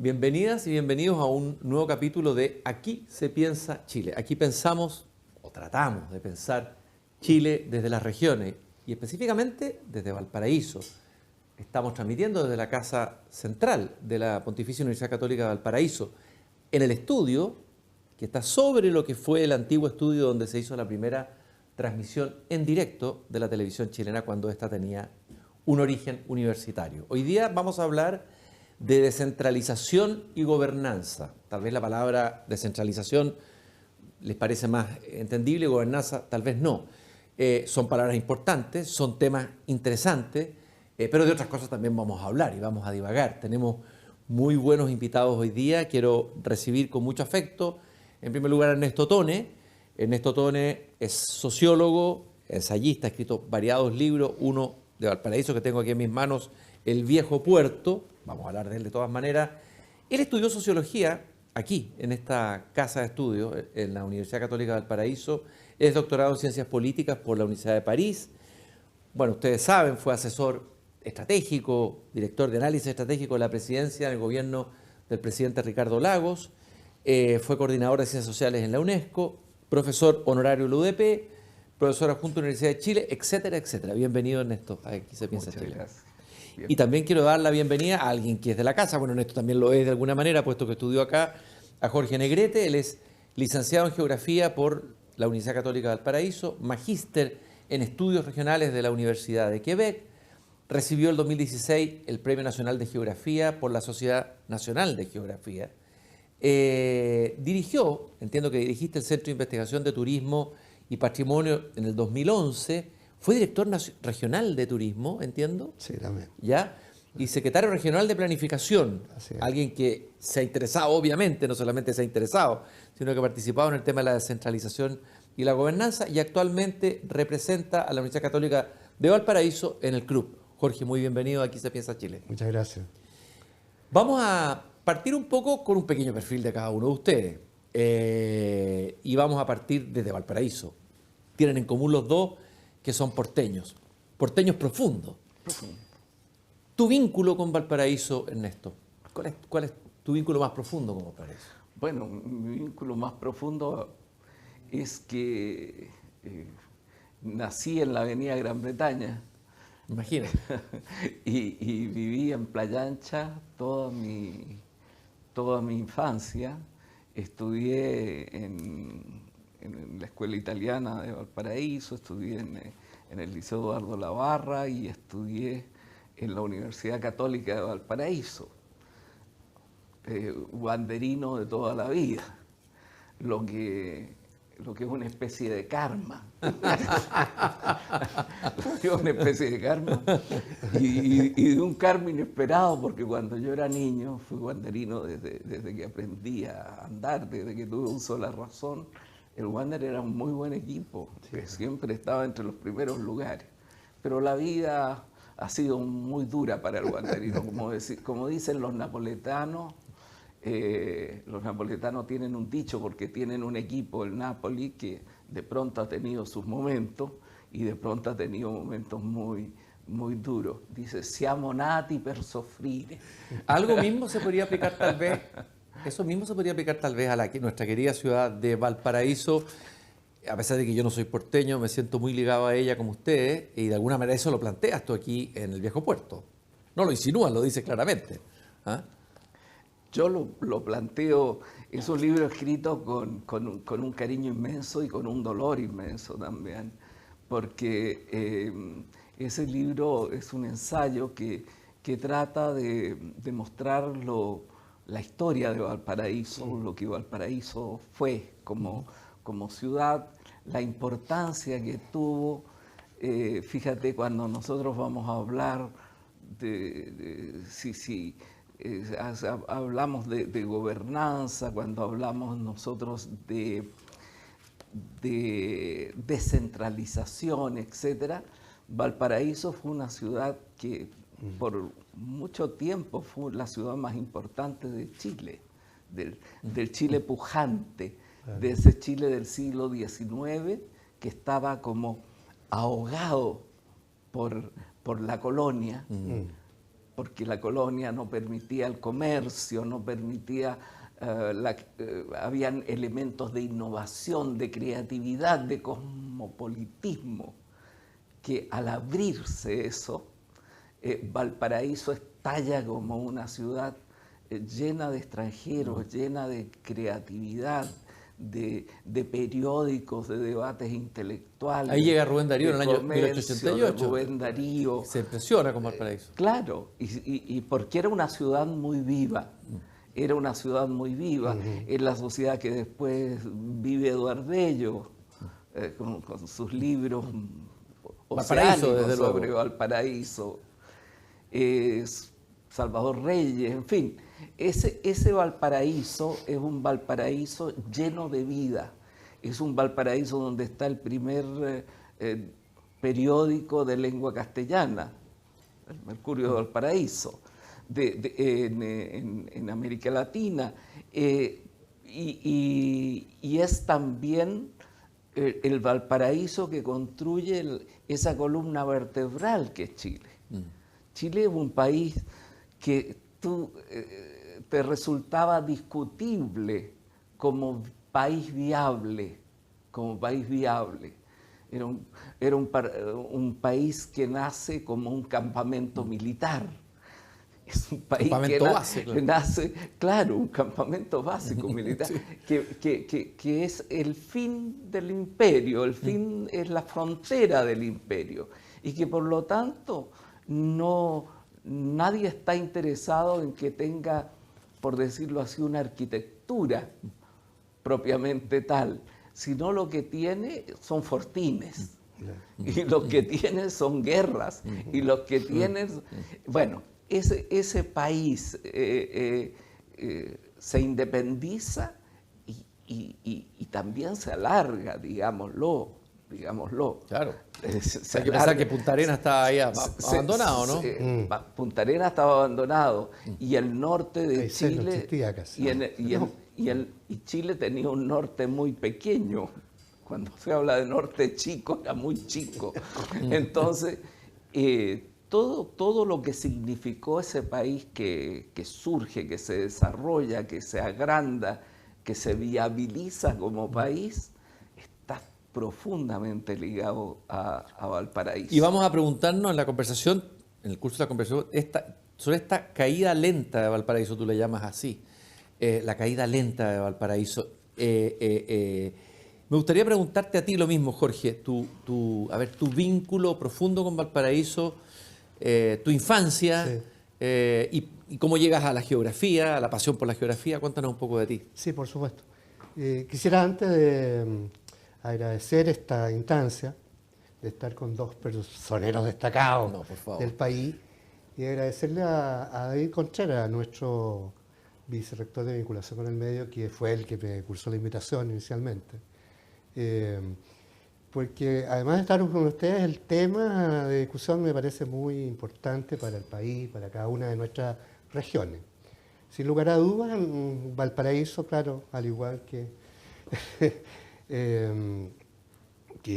Bienvenidas y bienvenidos a un nuevo capítulo de Aquí se piensa Chile. Aquí pensamos o tratamos de pensar Chile desde las regiones y específicamente desde Valparaíso. Estamos transmitiendo desde la Casa Central de la Pontificia Universidad Católica de Valparaíso, en el estudio que está sobre lo que fue el antiguo estudio donde se hizo la primera transmisión en directo de la televisión chilena cuando ésta tenía un origen universitario. Hoy día vamos a hablar de descentralización y gobernanza. Tal vez la palabra descentralización les parece más entendible, gobernanza tal vez no. Son palabras importantes, son temas interesantes, pero de otras cosas también vamos a hablar y vamos a divagar. Tenemos muy buenos invitados hoy día. Quiero recibir con mucho afecto, en primer lugar, a Ernesto Tone. Ernesto Tone es sociólogo, ensayista, ha escrito variados libros, uno de Valparaíso que tengo aquí en mis manos, El Viejo Puerto. Vamos a hablar de él de todas maneras. Él estudió sociología aquí, en esta casa de estudios, en la Universidad Católica de Valparaíso. Es doctorado en Ciencias Políticas por la Universidad de París. Bueno, ustedes saben, fue asesor estratégico, director de análisis estratégico de la presidencia en el gobierno del presidente Ricardo Lagos. Fue coordinador de Ciencias Sociales en la UNESCO, profesor honorario de la UDP, profesor adjunto de la Universidad de Chile, etcétera, etcétera. Bienvenido, Ernesto. Aquí se piensa Chile. Gracias. Y también quiero dar la bienvenida a alguien que es de la casa, bueno, Ernesto también lo es de alguna manera, puesto que estudió acá, a Jorge Negrete. Él es licenciado en Geografía por la Universidad Católica de Valparaíso, magíster en Estudios Regionales de la Universidad de Quebec, recibió el 2016 el Premio Nacional de Geografía por la Sociedad Nacional de Geografía. Dirigió, entiendo que dirigiste el Centro de Investigación de Turismo y Patrimonio en el 2011, fue director regional de turismo, entiendo. Sí, también. ¿Ya? Y secretario regional de planificación. Alguien que se ha interesado, obviamente, no solamente se ha interesado, sino que ha participado en el tema de la descentralización y la gobernanza y actualmente representa a la Universidad Católica de Valparaíso en el club. Jorge, muy bienvenido a Aquí se piensa Chile. Muchas gracias. Vamos a partir un poco con un pequeño perfil de cada uno de ustedes. Y vamos a partir desde Valparaíso. Tienen en común los dos que son porteños profundos. ¿Tu vínculo con Valparaíso, Ernesto? ¿Cuál es tu vínculo más profundo con Valparaíso? Bueno, mi vínculo más profundo es que nací en la avenida Gran Bretaña. Imagínate. y viví en Playa Ancha toda mi infancia. Estudié en la Escuela Italiana de Valparaíso, estudié en el Liceo Eduardo Labarra y estudié en la Universidad Católica de Valparaíso. Wanderino de toda la vida, lo que es una especie de karma. Una especie de karma y de un karma inesperado, porque cuando yo era niño fui wanderino desde que aprendí a andar, desde que tuve uso de la razón. El Wander era un muy buen equipo, que siempre estaba entre los primeros lugares. Pero la vida ha sido muy dura para el wanderino. Como dicen los napoletanos tienen un dicho porque tienen un equipo, el Napoli, que de pronto ha tenido sus momentos y de pronto ha tenido momentos muy, muy duros. Dice, siamo nati per soffrire. Algo mismo se podría aplicar tal vez, eso mismo se podría aplicar tal vez a nuestra querida ciudad de Valparaíso. A pesar de que yo no soy porteño, me siento muy ligado a ella como ustedes, y de alguna manera eso lo planteas tú aquí en el Viejo Puerto. No lo insinúas, lo dices claramente. ¿Ah? Yo lo planteo, es un libro escrito con un cariño inmenso y con un dolor inmenso también, porque ese libro es un ensayo que trata de mostrar la historia de Valparaíso, lo que Valparaíso fue como ciudad, la importancia que tuvo. Fíjate, cuando nosotros vamos a hablar hablamos de gobernanza, cuando hablamos nosotros de descentralización, etc., Valparaíso fue una ciudad que por mucho tiempo fue la ciudad más importante de Chile, del Chile pujante, de ese Chile del siglo XIX que estaba como ahogado por la colonia. porque la colonia no permitía el comercio, no permitía, habían elementos de innovación, de creatividad, de cosmopolitismo, que al abrirse eso, Valparaíso estalla como una ciudad llena de extranjeros, llena de creatividad, de periódicos, de debates intelectuales. Ahí llega Rubén Darío en el año comercio, 1888. Rubén Darío. Se impresiona con Valparaíso. Claro, y porque era una ciudad muy viva. Era una ciudad muy viva. Es la sociedad que después vive Eduardo Bello, con sus libros Valparaíso, oceánicos desde sobre luego. Valparaíso. Salvador Reyes, en fin. Ese Valparaíso es un Valparaíso lleno de vida. Es un Valparaíso donde está el primer periódico de lengua castellana, el Mercurio de Valparaíso, en América Latina. Y es también el Valparaíso que construye esa columna vertebral que es Chile. Chile es un país que te resultaba discutible como país viable, Era un país que nace como un campamento militar. Es un país que nace, claro, un campamento básico militar, sí. que es el fin del imperio, el fin es la frontera del imperio, y que por lo tanto nadie está interesado en que tenga, por decirlo así, una arquitectura propiamente tal, sino lo que tiene son fortines, y lo que tiene son guerras, y lo que tiene, bueno, ese país se independiza y también se alarga, digámoslo. Claro. Hay que pensar que Punta Arenas está ahí abandonado, ¿no? Punta Arenas estaba abandonado y el norte de Chile y Chile tenía un norte muy pequeño. Cuando se habla de norte chico, era muy chico. Entonces, todo lo que significó ese país que surge, que se desarrolla, que se agranda, que se viabiliza como país, está profundamente ligado a Valparaíso. Y vamos a preguntarnos en la conversación, en el curso de la conversación, sobre esta caída lenta de Valparaíso, tú le llamas así, la caída lenta de Valparaíso. Me gustaría preguntarte a ti lo mismo, Jorge, tu vínculo profundo con Valparaíso, tu infancia, sí. Y cómo llegas a la geografía, a la pasión por la geografía. Cuéntanos un poco de ti. Sí, por supuesto. Quisiera antes de agradecer esta instancia, de estar con dos personeros destacados del país, y agradecerle a David Contreras, nuestro vicerrector de vinculación con el medio, que fue el que me cursó la invitación inicialmente. Porque además de estar con ustedes, el tema de discusión me parece muy importante para el país, para cada una de nuestras regiones. Sin lugar a dudas, Valparaíso, claro, al igual que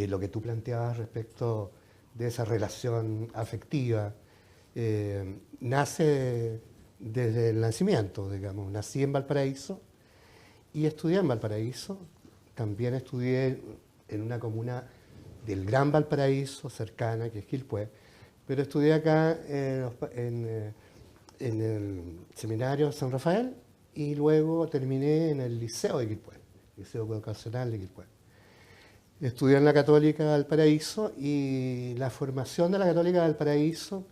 lo que tú planteabas respecto de esa relación afectiva, nace desde el nacimiento, digamos. Nací en Valparaíso y estudié en Valparaíso. También estudié en una comuna del Gran Valparaíso, cercana, que es Quilpué, pero estudié acá en el Seminario San Rafael y luego terminé en el Liceo de Quilpué, Liceo Vocacional de Quilpué. Estudié en la Católica de Valparaíso y la formación de la Católica de Valparaíso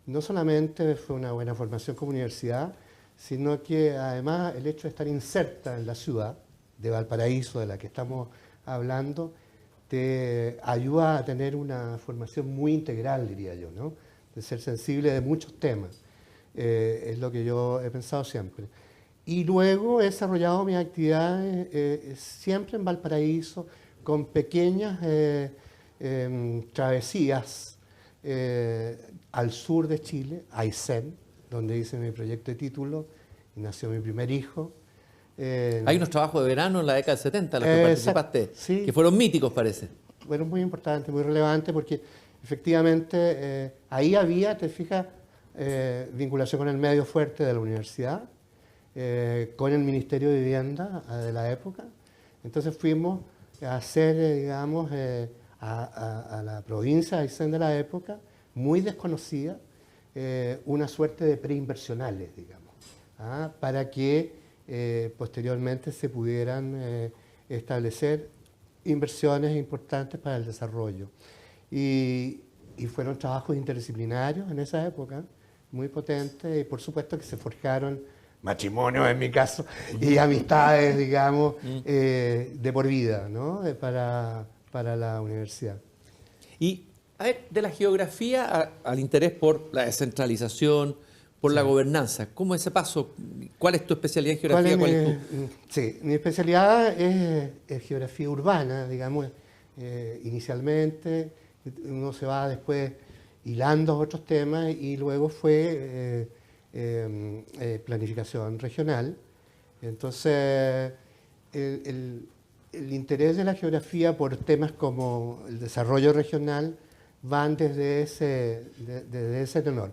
no solamente fue una buena formación como universidad, sino que además el hecho de estar inserta en la ciudad de Valparaíso, de la que estamos hablando, te ayuda a tener una formación muy integral, diría yo, ¿no? De ser sensible de muchos temas. Es lo que yo he pensado siempre. Y luego he desarrollado mis actividades siempre en Valparaíso, con pequeñas travesías al sur de Chile, a Aysén, donde hice mi proyecto de título y nació mi primer hijo. Hay unos trabajos de verano en la década del 70 en los que participaste, sí, que fueron míticos, parece. Fueron muy importantes, muy relevantes, porque efectivamente, ahí había, te fijas, vinculación con el medio fuerte de la universidad, con el Ministerio de Vivienda de la época. Entonces fuimos a hacer, digamos, a la provincia de Aysén de la época, muy desconocida, una suerte de preinversionales, digamos, para que posteriormente se pudieran establecer inversiones importantes para el desarrollo. Y fueron trabajos interdisciplinarios en esa época, muy potentes, y por supuesto que se forjaron matrimonios en mi caso, y amistades, digamos, de por vida, ¿no? Para la universidad. Y, a ver, de la geografía al interés por la descentralización, por la gobernanza, ¿cómo es ese paso? ¿Cuál es tu especialidad en geografía? ¿Cuál es tu...? Sí, mi especialidad es geografía urbana, digamos, inicialmente. Uno se va después hilando otros temas y luego fue planificación regional. Entonces, el interés de la geografía por temas como el desarrollo regional van desde ese tenor,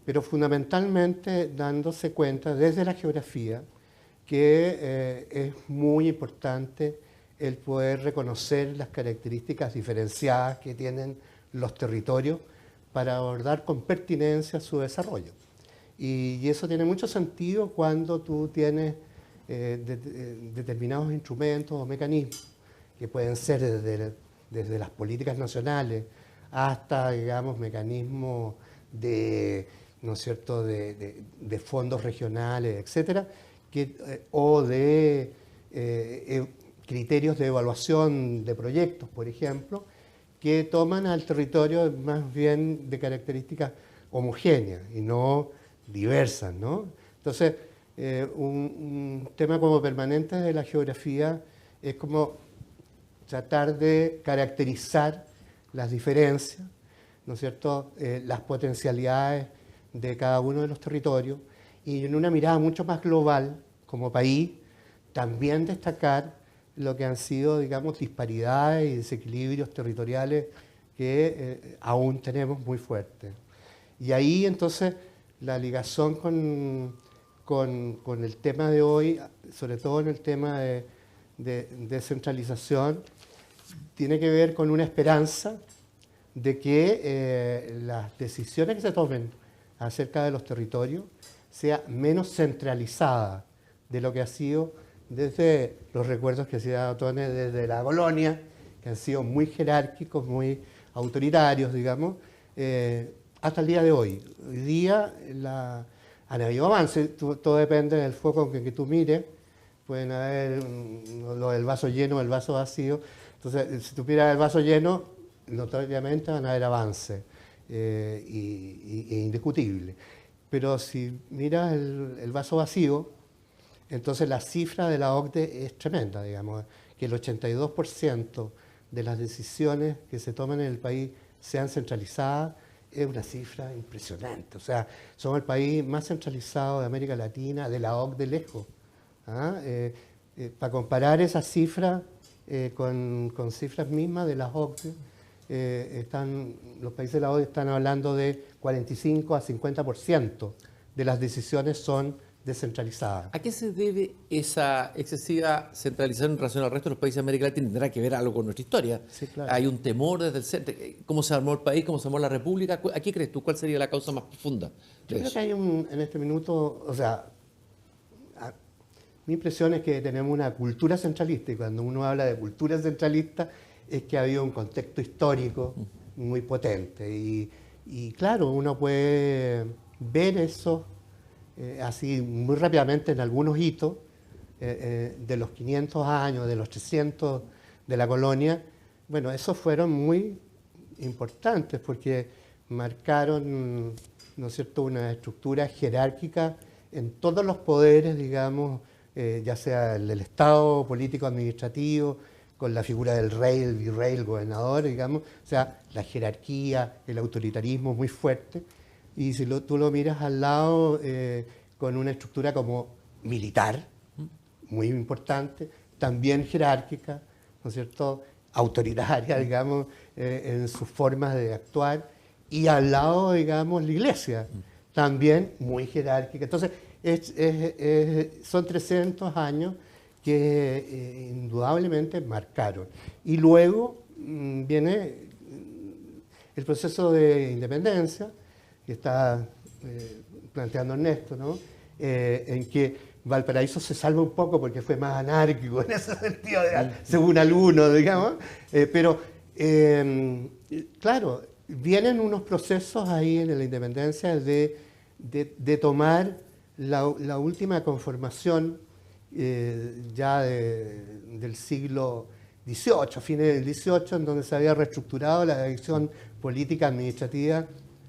pero fundamentalmente dándose cuenta desde la geografía que es muy importante el poder reconocer las características diferenciadas que tienen los territorios para abordar con pertinencia su desarrollo. Y eso tiene mucho sentido cuando tú tienes determinados instrumentos o mecanismos que pueden ser desde las políticas nacionales hasta, digamos, mecanismos ¿no es cierto?, de fondos regionales, etcétera, o de criterios de evaluación de proyectos, por ejemplo, que toman al territorio más bien de características homogéneas y no diversas, ¿no? Entonces, un tema como permanente de la geografía es como tratar de caracterizar las diferencias, ¿no es cierto?, las potencialidades de cada uno de los territorios y en una mirada mucho más global como país también destacar lo que han sido, digamos, disparidades y desequilibrios territoriales que aún tenemos muy fuertes. Y ahí entonces la ligación con el tema de hoy, sobre todo en el tema de descentralización, tiene que ver con una esperanza de que las decisiones que se tomen acerca de los territorios sea menos centralizada de lo que ha sido desde los recuerdos que hacía Otone desde la colonia, que han sido muy jerárquicos, muy autoritarios, digamos, hasta el día de hoy. Hoy día han habido avances, todo depende del foco con que tú mires, pueden haber lo del vaso lleno o el vaso vacío. Entonces, si tú miras el vaso lleno, notoriamente van a haber avances, indiscutibles. Pero si miras el vaso vacío, entonces la cifra de la OCDE es tremenda, digamos, que el 82% de las decisiones que se toman en el país sean centralizadas, es una cifra impresionante. O sea, somos el país más centralizado de América Latina, de la OCDE lejos. Para comparar esa cifra con cifras mismas de las OCDE, los países de la OCDE están hablando de 45 a 50% de las decisiones son descentralizadas. ¿A qué se debe esa excesiva centralización en relación al resto de los países de América Latina? Tendrá que ver algo con nuestra historia. Sí, claro. Hay un temor desde el centro. ¿Cómo se armó el país? ¿Cómo se armó la república? ¿A qué crees tú? ¿Cuál sería la causa más profunda de Yo creo eso? que hay en este minuto, o sea, mi impresión es que tenemos una cultura centralista, y cuando uno habla de cultura centralista es que ha habido un contexto histórico muy potente. Y claro, uno puede ver eso así muy rápidamente en algunos hitos de los 500 años, de los 300 de la colonia. Bueno, esos fueron muy importantes porque marcaron, ¿no es cierto?, una estructura jerárquica en todos los poderes, digamos, ya sea el del Estado, político, administrativo, con la figura del rey, el virrey, el gobernador, digamos, o sea, la jerarquía, el autoritarismo muy fuerte. Y si tú lo miras al lado con una estructura como militar, muy importante, también jerárquica, ¿no es cierto?, autoritaria, digamos, en sus formas de actuar, y al lado, digamos, la iglesia, también muy jerárquica. Entonces, son 300 años que indudablemente marcaron. Y luego viene el proceso de independencia, que está planteando Ernesto, ¿no? En que Valparaíso se salva un poco porque fue más anárquico en ese sentido, según algunos, digamos. Pero, claro, vienen unos procesos ahí en la independencia de tomar la última conformación ya del siglo XVIII, fines del XVIII, en donde se había reestructurado la dirección política administrativa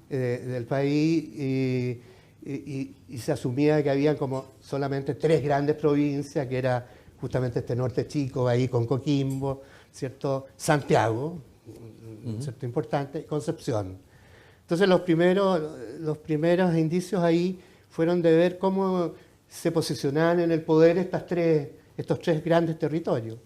del país y se asumía que había como solamente 3 grandes provincias, que era justamente este norte chico, ahí con Coquimbo, ¿cierto? Santiago, ¿cierto? Importante, y Concepción. Entonces los primeros indicios ahí fueron de ver cómo se posicionaban en el poder estos tres grandes territorios.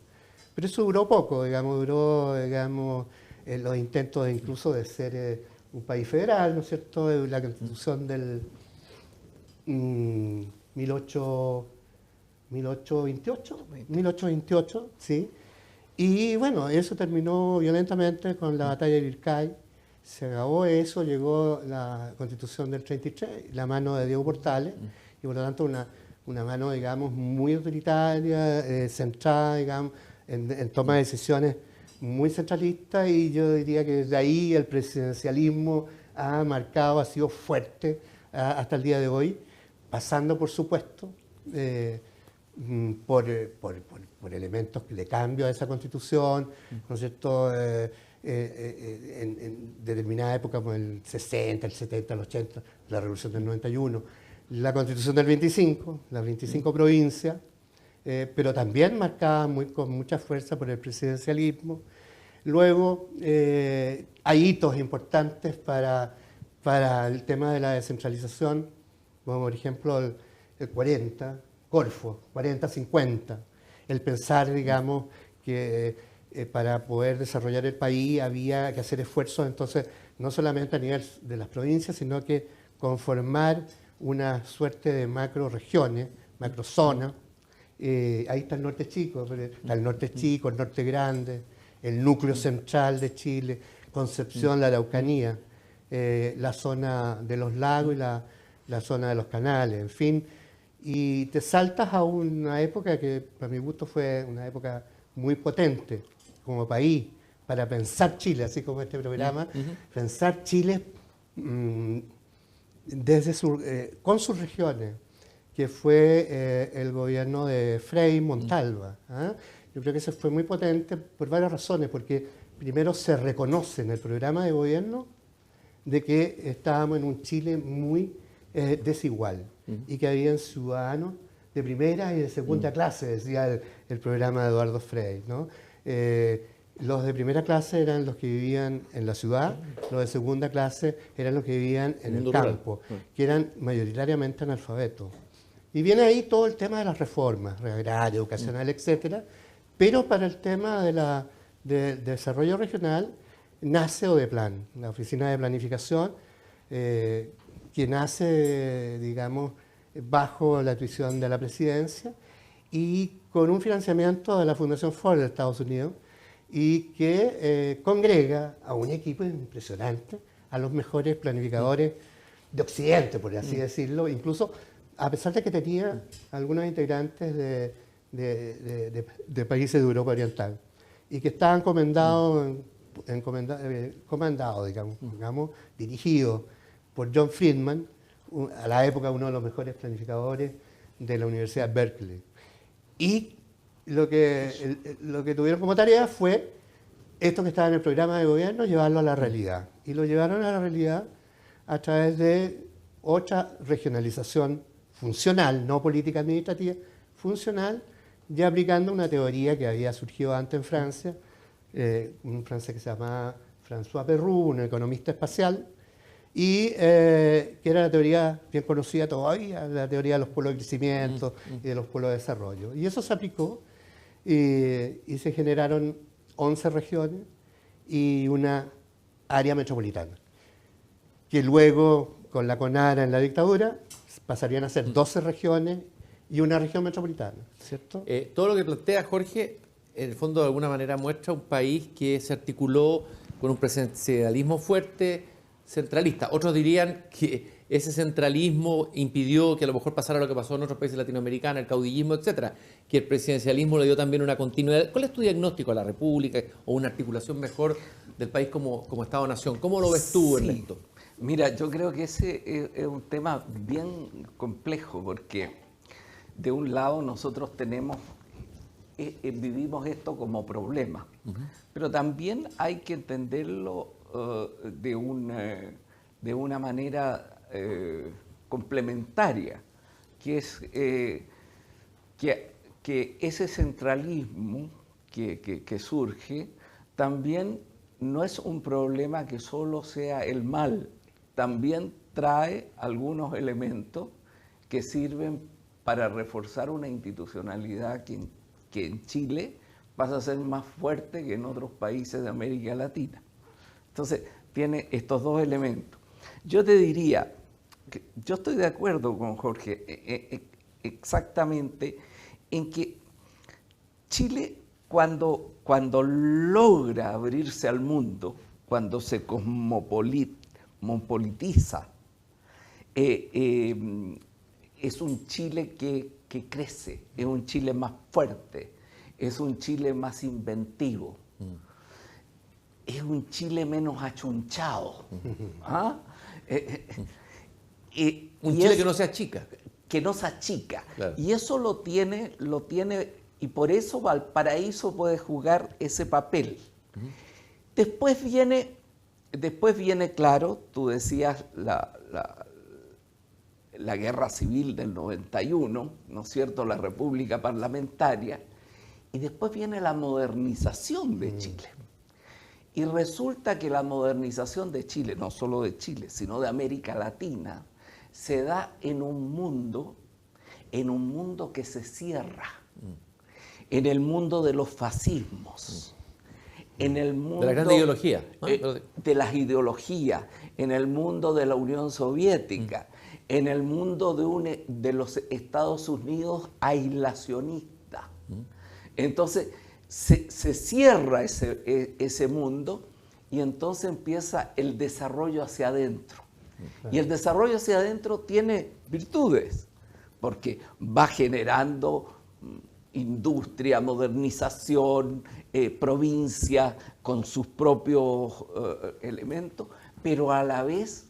Pero eso duró poco, digamos, los intentos incluso de ser un país federal, ¿no es cierto? La Constitución del 1828, ¿sí? Y bueno, eso terminó violentamente con la batalla de Lircay. Se acabó eso, llegó la Constitución del 33, la mano de Diego Portales, y por lo tanto una mano, digamos, muy autoritaria, centrada, digamos, en toma de decisiones muy centralista, y yo diría que desde ahí el presidencialismo ha sido fuerte hasta el día de hoy, pasando, por supuesto, por elementos de cambio a esa Constitución, ¿no es cierto?, en determinada época, como el 60, el 70, el 80, la Revolución del 91, la Constitución del 25, las 25 provincias, pero también marcada con mucha fuerza por el presidencialismo. Luego hay hitos importantes para el tema de la descentralización, como por ejemplo el 40, Corfo, 40-50, el pensar, digamos, que para poder desarrollar el país había que hacer esfuerzos, entonces, no solamente a nivel de las provincias, sino que conformar una suerte de macro-regiones, macrozonas. Ahí está el norte chico, está el norte chico, el norte grande, el núcleo central de Chile, Concepción, la Araucanía, la zona de los lagos y la zona de los canales, en fin. Y te saltas a una época que, para mi gusto, fue una época muy potente como país, para pensar Chile, así como este programa, pensar Chile con sus regiones, que fue el gobierno de Frei Montalva. Yo creo que eso fue muy potente por varias razones, porque primero se reconoce en el programa de gobierno de que estábamos en un Chile muy desigual y que había ciudadanos de primera y de segunda clase, decía el programa de Eduardo Frei, ¿no? Los de primera clase eran los que vivían en la ciudad, los de segunda clase eran los que vivían en el campo, que eran mayoritariamente analfabetos. Y viene ahí todo el tema de las reformas, agraria, educacional, etcétera, pero para el tema de desarrollo regional nace ODEPLAN, la Oficina de Planificación, que nace, digamos, bajo la tuición de la presidencia y con un financiamiento de la Fundación Ford de Estados Unidos, y que congrega a un equipo impresionante, a los mejores planificadores de Occidente, por así decirlo, incluso a pesar de que tenía algunos integrantes de países de Europa Oriental, y que estaban comandados, digamos, dirigidos por John Friedman, a la época uno de los mejores planificadores de la Universidad de Berkeley. Y lo que tuvieron como tarea fue esto que estaba en el programa de gobierno, llevarlo a la realidad. Y lo llevaron a la realidad a través de otra regionalización funcional, no política administrativa, funcional, ya aplicando una teoría que había surgido antes en Francia, un francés que se llamaba François Perroux, un economista espacial, y que era la teoría bien conocida todavía, la teoría de los polos de crecimiento y de los polos de desarrollo. Y eso se aplicó y se generaron 11 regiones y una área metropolitana, que luego, con la CONARA en la dictadura, pasarían a ser 12 regiones y una región metropolitana, ¿cierto? Todo lo que plantea Jorge, en el fondo de alguna manera muestra un país que se articuló con un presidencialismo fuerte, centralista. Otros dirían que ese centralismo impidió que a lo mejor pasara lo que pasó en otros países latinoamericanos, el caudillismo, etcétera, que el presidencialismo le dio también una continuidad. ¿Cuál es tu diagnóstico a la República o una articulación mejor del país como Estado-nación? ¿Cómo lo ves tú, Ernesto? Mira, yo creo que ese es un tema bien complejo porque de un lado nosotros vivimos esto como problema, pero también hay que entenderlo de una manera complementaria, que es que ese centralismo que surge también no es un problema que solo sea el mal, también trae algunos elementos que sirven para reforzar una institucionalidad que en Chile pasa a ser más fuerte que en otros países de América Latina. Entonces, tiene estos dos elementos. Yo te diría, que yo estoy de acuerdo con Jorge exactamente en que Chile, cuando logra abrirse al mundo, cuando se cosmopolitiza, es un Chile que crece, es un Chile más fuerte, es un Chile más inventivo, es un Chile menos achunchado. ¿Ah? Un Chile que no se achica. Que no se achica. Claro. Y eso lo tiene, y por eso Valparaíso puede jugar ese papel. Después viene, claro, tú decías la guerra civil del 91, ¿no es cierto?, la república parlamentaria, y después viene la modernización de Chile. Y resulta que la modernización de Chile, no solo de Chile, sino de América Latina, se da en un mundo que se cierra, en el mundo de los fascismos, en el mundo de la gran ideología, ¿no? De las ideologías, en el mundo de la Unión Soviética, en el mundo de los Estados Unidos aislacionista. Entonces se cierra ese mundo y entonces empieza el desarrollo hacia adentro. Y el desarrollo hacia adentro tiene virtudes, porque va generando industria, modernización, provincia con sus propios elementos, pero a la vez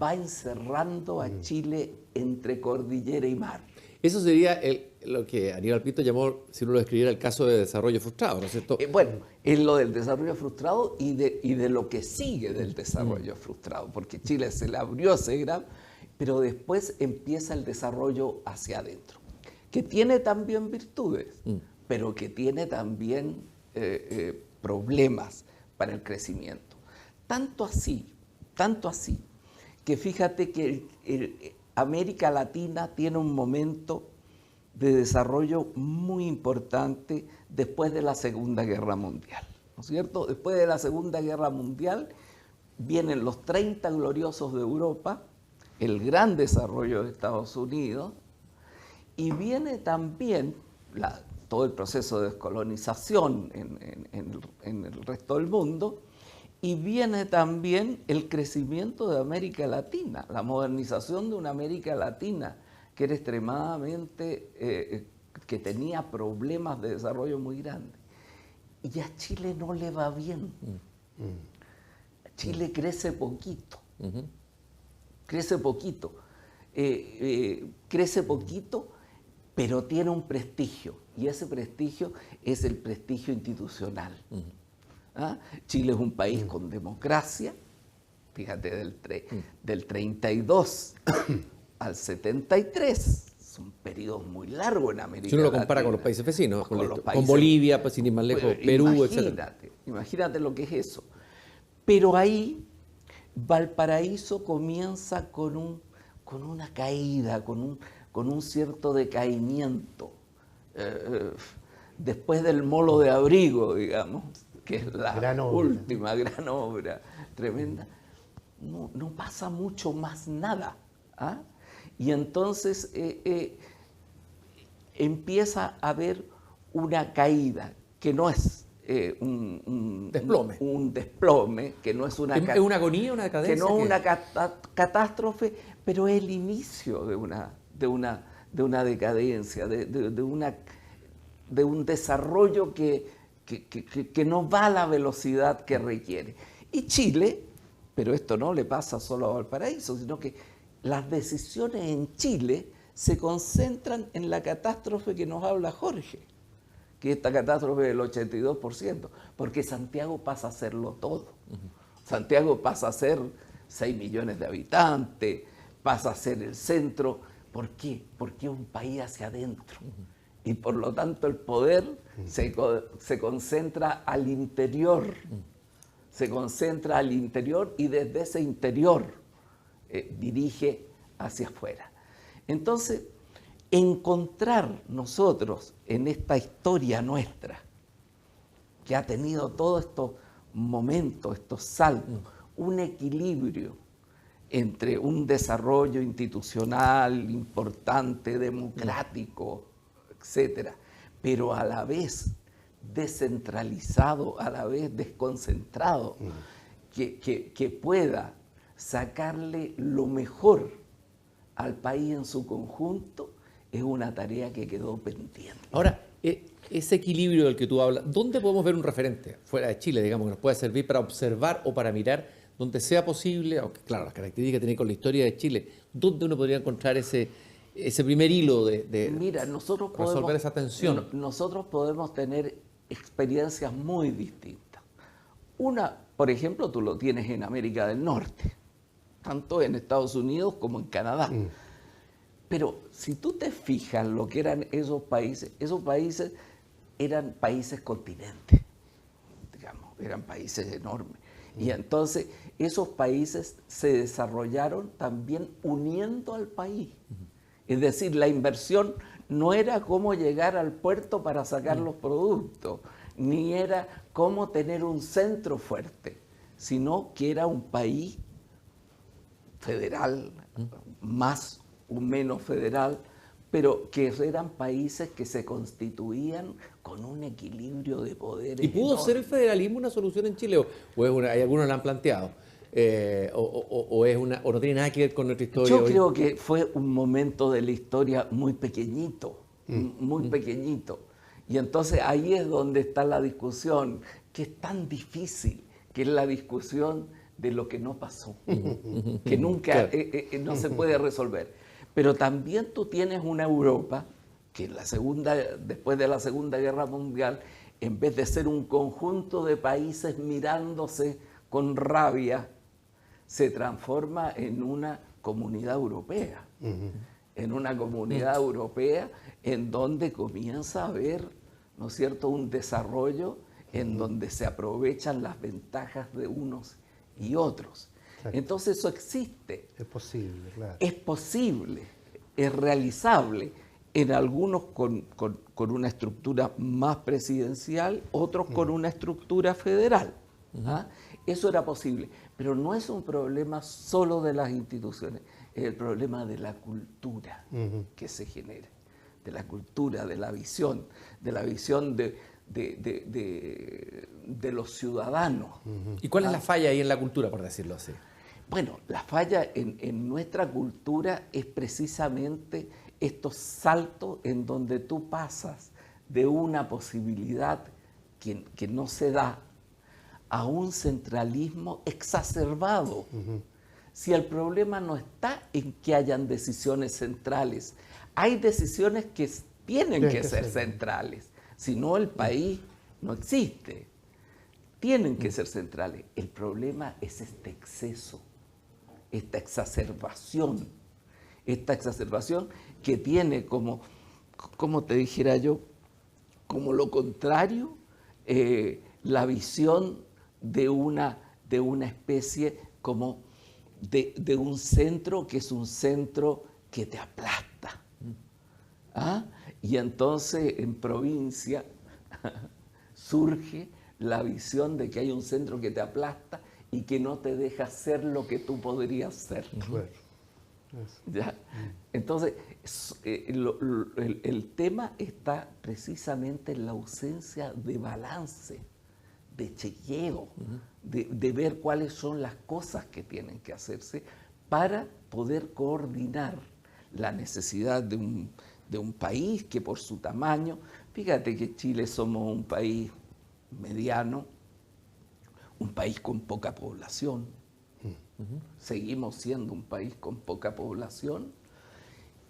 va encerrando a Chile entre cordillera y mar. Eso sería lo que Aníbal Pinto llamó, si uno lo escribiera, el caso de desarrollo frustrado, ¿no es cierto? Bueno, es lo del desarrollo frustrado y de lo que sigue del desarrollo frustrado, porque Chile se le abrió ese gran, pero después empieza el desarrollo hacia adentro, que tiene también virtudes, pero que tiene también problemas para el crecimiento. Tanto así, que fíjate que América Latina tiene un momento de desarrollo muy importante después de la Segunda Guerra Mundial, ¿no es cierto? Después de la Segunda Guerra Mundial vienen los 30 gloriosos de Europa, el gran desarrollo de Estados Unidos, y viene también todo el proceso de descolonización en el resto del mundo, y viene también el crecimiento de América Latina, la modernización de una América Latina que era extremadamente, que tenía problemas de desarrollo muy grandes. Y a Chile no le va bien. Chile crece poquito. Crece poquito. Crece poquito, pero tiene un prestigio. Y ese prestigio es el prestigio institucional. ¿Ah? Chile es un país con democracia, fíjate, del 32 al 73, son periodos muy largos en América Latina. Si uno lo compara con los países vecinos, con Bolivia, pues sin ir más lejos, Perú, etc. Imagínate lo que es eso. Pero ahí Valparaíso comienza con una caída, con un cierto decaimiento. Después del molo de abrigo, digamos, que es la Gran obra. última gran obra, tremenda, no pasa mucho más nada. ¿Ah? Y entonces empieza a haber una caída, que no es Desplome. un desplome, que no es una, ¿Es una agonía, una decadencia? que no ¿Qué? una catástrofe, pero es el inicio de una decadencia, de un desarrollo que no va a la velocidad que requiere. Y Chile, pero esto no le pasa solo a Valparaíso, sino que las decisiones en Chile se concentran en la catástrofe que nos habla Jorge, que esta catástrofe del 82%, porque Santiago pasa a serlo todo. Santiago pasa a ser 6 millones de habitantes, pasa a ser el centro. ¿Por qué? Porque es un país hacia adentro. Y por lo tanto el poder se concentra al interior. Se concentra al interior y desde ese interior dirige hacia afuera. Entonces, encontrar nosotros en esta historia nuestra, que ha tenido todos estos momentos, estos saltos, un equilibrio entre un desarrollo institucional importante, democrático, etcétera, pero a la vez descentralizado, a la vez desconcentrado, que pueda sacarle lo mejor al país en su conjunto, es una tarea que quedó pendiente. Ahora, ese equilibrio del que tú hablas, ¿dónde podemos ver un referente fuera de Chile, digamos, que nos pueda servir para observar o para mirar donde sea posible, aunque claro, las características que tiene con la historia de Chile, dónde uno podría encontrar ese primer hilo de Mira, nosotros resolver esa tensión? Nosotros podemos tener experiencias muy distintas. Una, por ejemplo, tú lo tienes en América del Norte, tanto en Estados Unidos como en Canadá. Pero si tú te fijas en lo que eran esos países eran países continentes, digamos, eran países enormes. Y entonces esos países se desarrollaron también uniendo al país. Es decir, la inversión no era cómo llegar al puerto para sacar los productos, ni era cómo tener un centro fuerte, sino que era un país federal, más o menos federal, pero que eran países que se constituían con un equilibrio de poderes. ¿Y pudo ser el federalismo una solución en Chile? ¿Hay algunos la han planteado? ¿O no tiene nada que ver con nuestra historia? Yo creo que fue un momento de la historia muy pequeñito, muy pequeñito. Y entonces ahí es donde está la discusión, que es tan difícil, que es la discusión de lo que no pasó, que nunca no se puede resolver. Pero también tú tienes una Europa que después de la Segunda Guerra Mundial, en vez de ser un conjunto de países mirándose con rabia, se transforma en una comunidad europea. En una comunidad europea en donde comienza a haber, ¿no es cierto?, un desarrollo en donde se aprovechan las ventajas de unos y otros. Exacto. Entonces eso existe. Es posible, claro. Es posible, es realizable, en algunos con una estructura más presidencial, otros con una estructura federal. ¿Ah? Eso era posible, pero no es un problema solo de las instituciones, es el problema de la cultura que se genera, de la cultura, de la visión de los ciudadanos. ¿Y cuál es la falla ahí en la cultura, por decirlo así? Bueno, la falla en nuestra cultura es precisamente estos saltos en donde tú pasas de una posibilidad que no se da a un centralismo exacerbado. Si el problema no está en que hayan decisiones centrales, hay decisiones que tienen que ser centrales, si no el país no existe. Tienen que ser centrales. El problema es este exceso, esta exacerbación que tiene como te dijera yo, como lo contrario, la visión de una especie como de un centro que es un centro que te aplasta. ¿Ah? Y entonces en provincia surge la visión de que hay un centro que te aplasta y que no te deja ser lo que tú podrías ser. Bueno, ¿Ya? Entonces, el tema está precisamente en la ausencia de balance, de chequeo, de ver cuáles son las cosas que tienen que hacerse para poder coordinar la necesidad de un país que por su tamaño, fíjate que Chile somos un país mediano, un país con poca población, seguimos siendo un país con poca población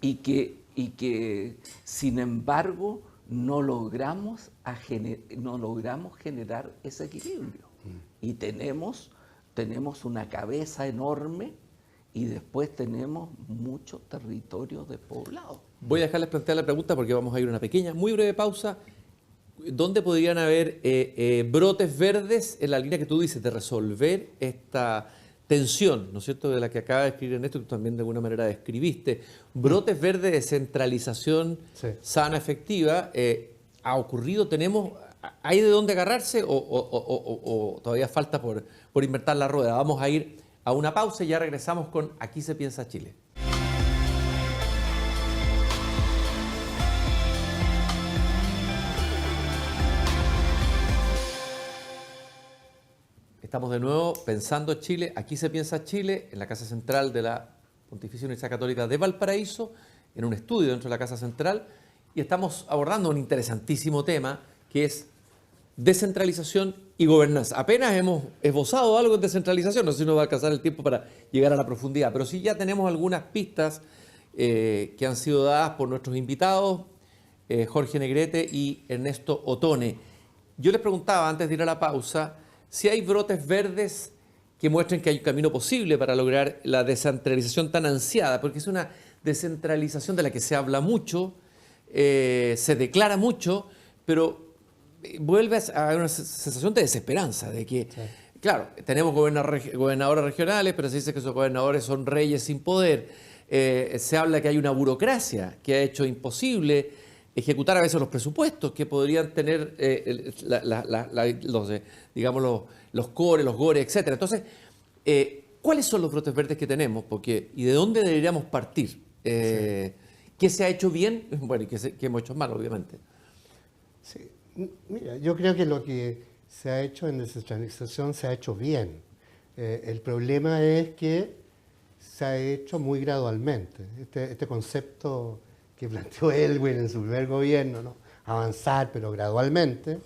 y que sin embargo no logramos generar ese equilibrio. Y tenemos una cabeza enorme y después tenemos mucho territorio despoblado. Voy a dejarles plantear la pregunta porque vamos a ir a una pequeña, muy breve pausa. ¿Dónde podrían haber brotes verdes en la línea que tú dices de resolver esta tensión, ¿no es cierto?, de la que acaba de escribir Ernesto, tú también de alguna manera describiste? Brotes verdes de centralización sana, efectiva. ¿Ha ocurrido? ¿Hay de dónde agarrarse o todavía falta por inventar la rueda? Vamos a ir a una pausa y ya regresamos con Aquí se piensa Chile. Estamos de nuevo pensando Chile, Aquí se piensa Chile, en la Casa Central de la Pontificia Universidad Católica de Valparaíso, en un estudio dentro de la Casa Central, y estamos abordando un interesantísimo tema que es descentralización y gobernanza. Apenas hemos esbozado algo de descentralización, no sé si nos va a alcanzar el tiempo para llegar a la profundidad, pero sí ya tenemos algunas pistas que han sido dadas por nuestros invitados, Jorge Negrete y Ernesto Otone. Yo les preguntaba antes de ir a la pausa si hay brotes verdes que muestren que hay un camino posible para lograr la descentralización tan ansiada, porque es una descentralización de la que se habla mucho, se declara mucho, pero vuelve a haber una sensación de desesperanza, de que, claro, tenemos gobernadores regionales, pero se dice que esos gobernadores son reyes sin poder. Se habla que hay una burocracia que ha hecho imposible ejecutar a veces los presupuestos que podrían tener los CORE, los GORE, etc. Entonces, ¿cuáles son los brotes verdes que tenemos? ¿Y de dónde deberíamos partir? ¿Qué se ha hecho bien? Bueno, y qué hemos hecho mal, obviamente. Sí. Mira, yo creo que lo que se ha hecho en descentralización se ha hecho bien. El problema es que se ha hecho muy gradualmente. Este concepto que planteó Elwin en su primer gobierno, ¿no? Avanzar, pero gradualmente.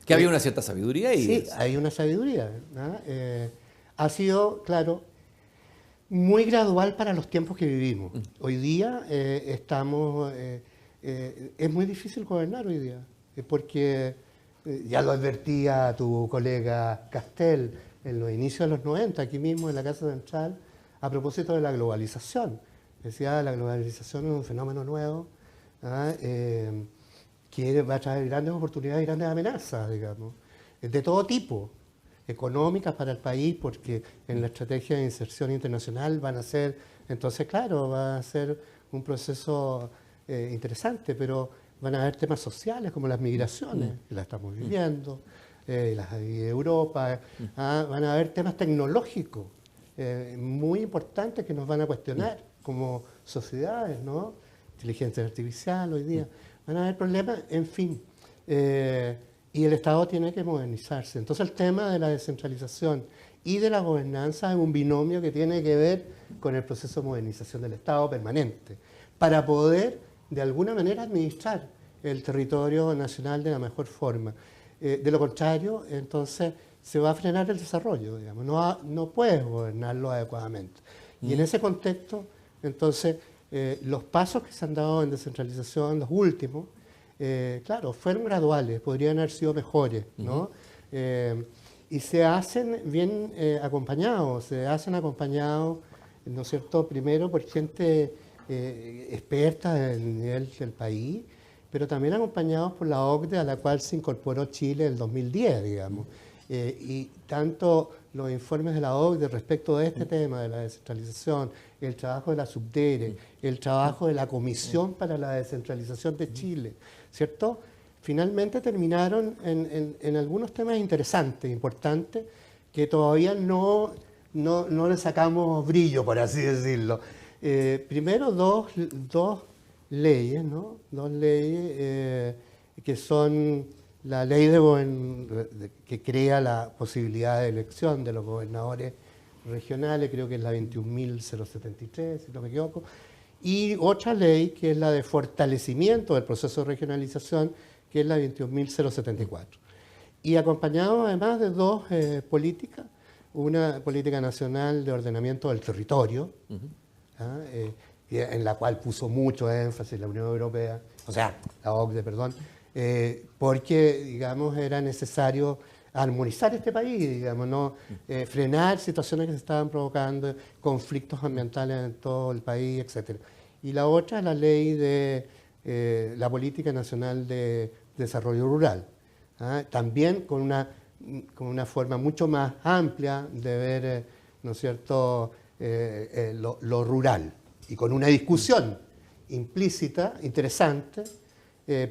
Que había una cierta sabiduría ahí. Sí, hay una sabiduría, ¿no? Ha sido, claro, muy gradual para los tiempos que vivimos. Hoy día es muy difícil gobernar hoy día, porque ya lo advertía tu colega Castel en los inicios de los 90, aquí mismo en la Casa Central, a propósito de la globalización. Decía, la globalización es un fenómeno nuevo, que va a traer grandes oportunidades y grandes amenazas, digamos, de todo tipo, económicas para el país, porque en la estrategia de inserción internacional van a ser, entonces claro, va a ser un proceso interesante, pero van a haber temas sociales como las migraciones, que las estamos viviendo, las de Europa, van a haber temas tecnológicos muy importantes que nos van a cuestionar como sociedades, ¿no? Inteligencia artificial hoy día, van a haber problemas, en fin, y el Estado tiene que modernizarse. Entonces el tema de la descentralización y de la gobernanza es un binomio que tiene que ver con el proceso de modernización del Estado permanente, para poder de alguna manera administrar el territorio nacional de la mejor forma. De lo contrario, entonces se va a frenar el desarrollo, digamos, no puedes gobernarlo adecuadamente. Y en ese contexto, entonces, los pasos que se han dado en descentralización, los últimos, claro, fueron graduales, podrían haber sido mejores, ¿no? Y se hacen bien acompañados, ¿no es cierto?, primero por gente experta del nivel del país, pero también acompañados por la OCDE, a la cual se incorporó Chile en el 2010, digamos. Y tanto los informes de la OCDE respecto de este tema de la descentralización, el trabajo de la Subdere, el trabajo de la Comisión para la Descentralización de Chile, ¿cierto? finalmente terminaron en algunos temas interesantes, importantes, que todavía no le sacamos brillo, por así decirlo. Primero, dos leyes, ¿no? Dos leyes que son la ley que crea la posibilidad de elección de los gobernadores regionales, creo que es la 21.073, si no me equivoco, y otra ley que es la de fortalecimiento del proceso de regionalización, que es la 21.074. Y acompañado además de dos políticas, una política nacional de ordenamiento del territorio, en la cual puso mucho énfasis la Unión Europea, o sea, la OCDE, perdón, porque, digamos, era necesario armonizar este país, digamos, ¿no? Frenar situaciones que se estaban provocando, conflictos ambientales en todo el país, etc. Y la otra es la ley de la Política Nacional de Desarrollo Rural, también con una forma mucho más amplia de ver, ¿no es cierto?, lo rural, y con una discusión implícita, interesante,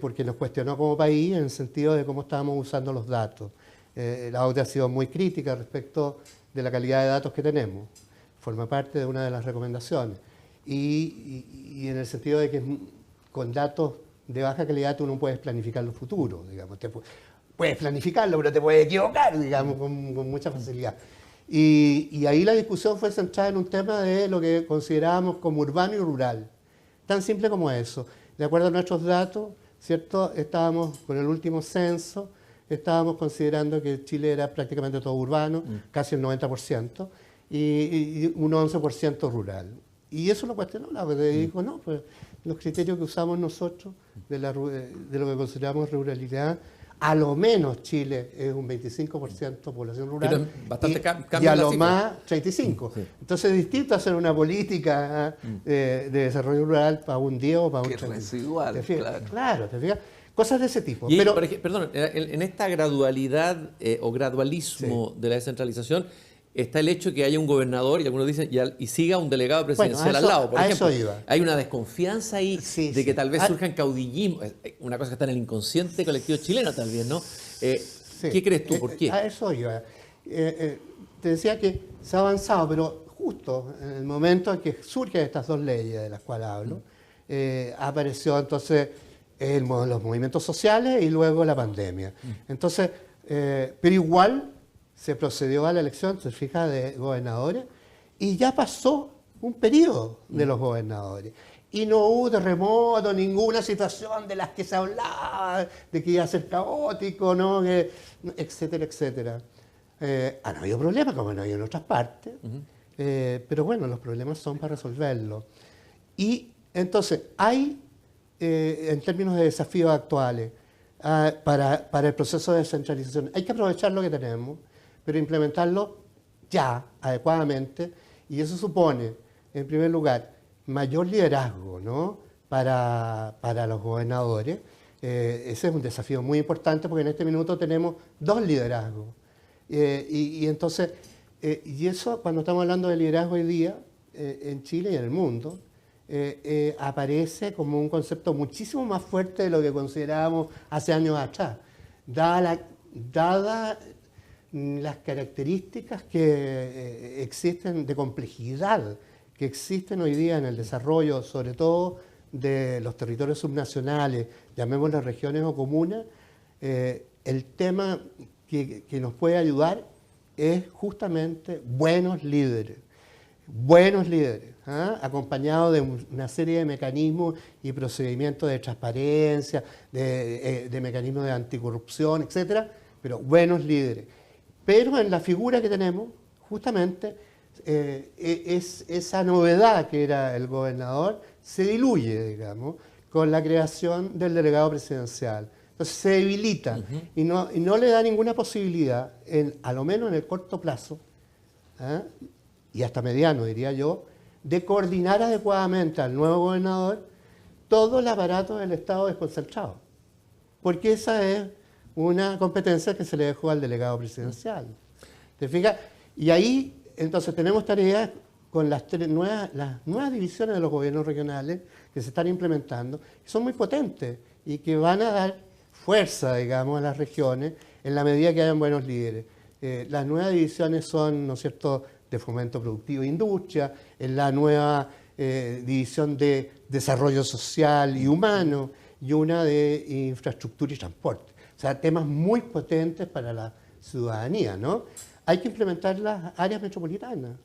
porque nos cuestionó como país en el sentido de cómo estábamos usando los datos. La OCDE ha sido muy crítica respecto de la calidad de datos que tenemos, forma parte de una de las recomendaciones, y en el sentido de que con datos de baja calidad tú no puedes planificar los futuros, digamos, puedes planificarlo, pero te puedes equivocar, digamos, con mucha facilidad. Y ahí la discusión fue centrada en un tema de lo que considerábamos como urbano y rural, tan simple como eso. De acuerdo a nuestros datos, ¿cierto? Estábamos con el último censo, estábamos considerando que Chile era prácticamente todo urbano, casi el 90%, y un 11% rural. Y eso lo cuestionó la OCDE, dijo, no, pues los criterios que usamos nosotros de lo que consideramos ruralidad, a lo menos Chile es un 25% población rural. Pero bastante y a lo más 35%. Sí. Entonces es distinto hacer una política de desarrollo rural para un 10 o para un 30%. Residual, claro, ¿te fijas? Cosas de ese tipo. Y pero, perdón, en esta gradualidad o gradualismo de la descentralización está el hecho que haya un gobernador, y algunos dicen, y siga un delegado presidencial al lado. Por ejemplo, hay una desconfianza ahí de que tal vez surjan caudillismo, una cosa que está en el inconsciente colectivo chileno tal vez, ¿no? ¿Qué crees tú? ¿Por qué? A eso iba. Te decía que se ha avanzado, pero justo en el momento en que surgen estas dos leyes de las cuales hablo, apareció entonces los movimientos sociales y luego la pandemia. Entonces, pero igual se procedió a la elección, se fija, de gobernadores, y ya pasó un periodo de los gobernadores. Y no hubo terremoto, ninguna situación de las que se hablaba, de que iba a ser caótico, ¿no? Etcétera, etcétera. Han habido problemas, como no hay en otras partes, pero bueno, los problemas son para resolverlos. Y entonces, hay, en términos de desafíos actuales, para el proceso de descentralización, hay que aprovechar lo que tenemos, pero implementarlo ya, adecuadamente, y eso supone, en primer lugar, mayor liderazgo, ¿no?, para los gobernadores. Ese es un desafío muy importante porque en este minuto tenemos dos liderazgos. Y entonces, y eso cuando estamos hablando de liderazgo hoy día, en Chile y en el mundo, aparece como un concepto muchísimo más fuerte de lo que considerábamos hace años atrás, dada las características que existen de complejidad que existen hoy día en el desarrollo, sobre todo de los territorios subnacionales, llamémoslas regiones o comunas. El tema que nos puede ayudar es justamente buenos líderes, acompañados de una serie de mecanismos y procedimientos de transparencia, de mecanismos de anticorrupción, etcétera, pero buenos líderes. Pero en la figura que tenemos, justamente, es esa novedad que era el gobernador se diluye, digamos, con la creación del delegado presidencial. Entonces se debilita y no le da ninguna posibilidad, a lo menos en el corto plazo, y hasta mediano, diría yo, de coordinar adecuadamente al nuevo gobernador todo el aparato del Estado desconcentrado. Porque esa es una competencia que se le dejó al delegado presidencial. ¿Te fijas? Y ahí, entonces, tenemos tareas con las nuevas divisiones de los gobiernos regionales que se están implementando, que son muy potentes y que van a dar fuerza, digamos, a las regiones en la medida que hayan buenos líderes. Las nuevas divisiones son, ¿no es cierto?, de fomento productivo e industria, en la nueva división de desarrollo social y humano y una de infraestructura y transporte. O sea, temas muy potentes para la ciudadanía, ¿no? Hay que implementar las áreas metropolitanas,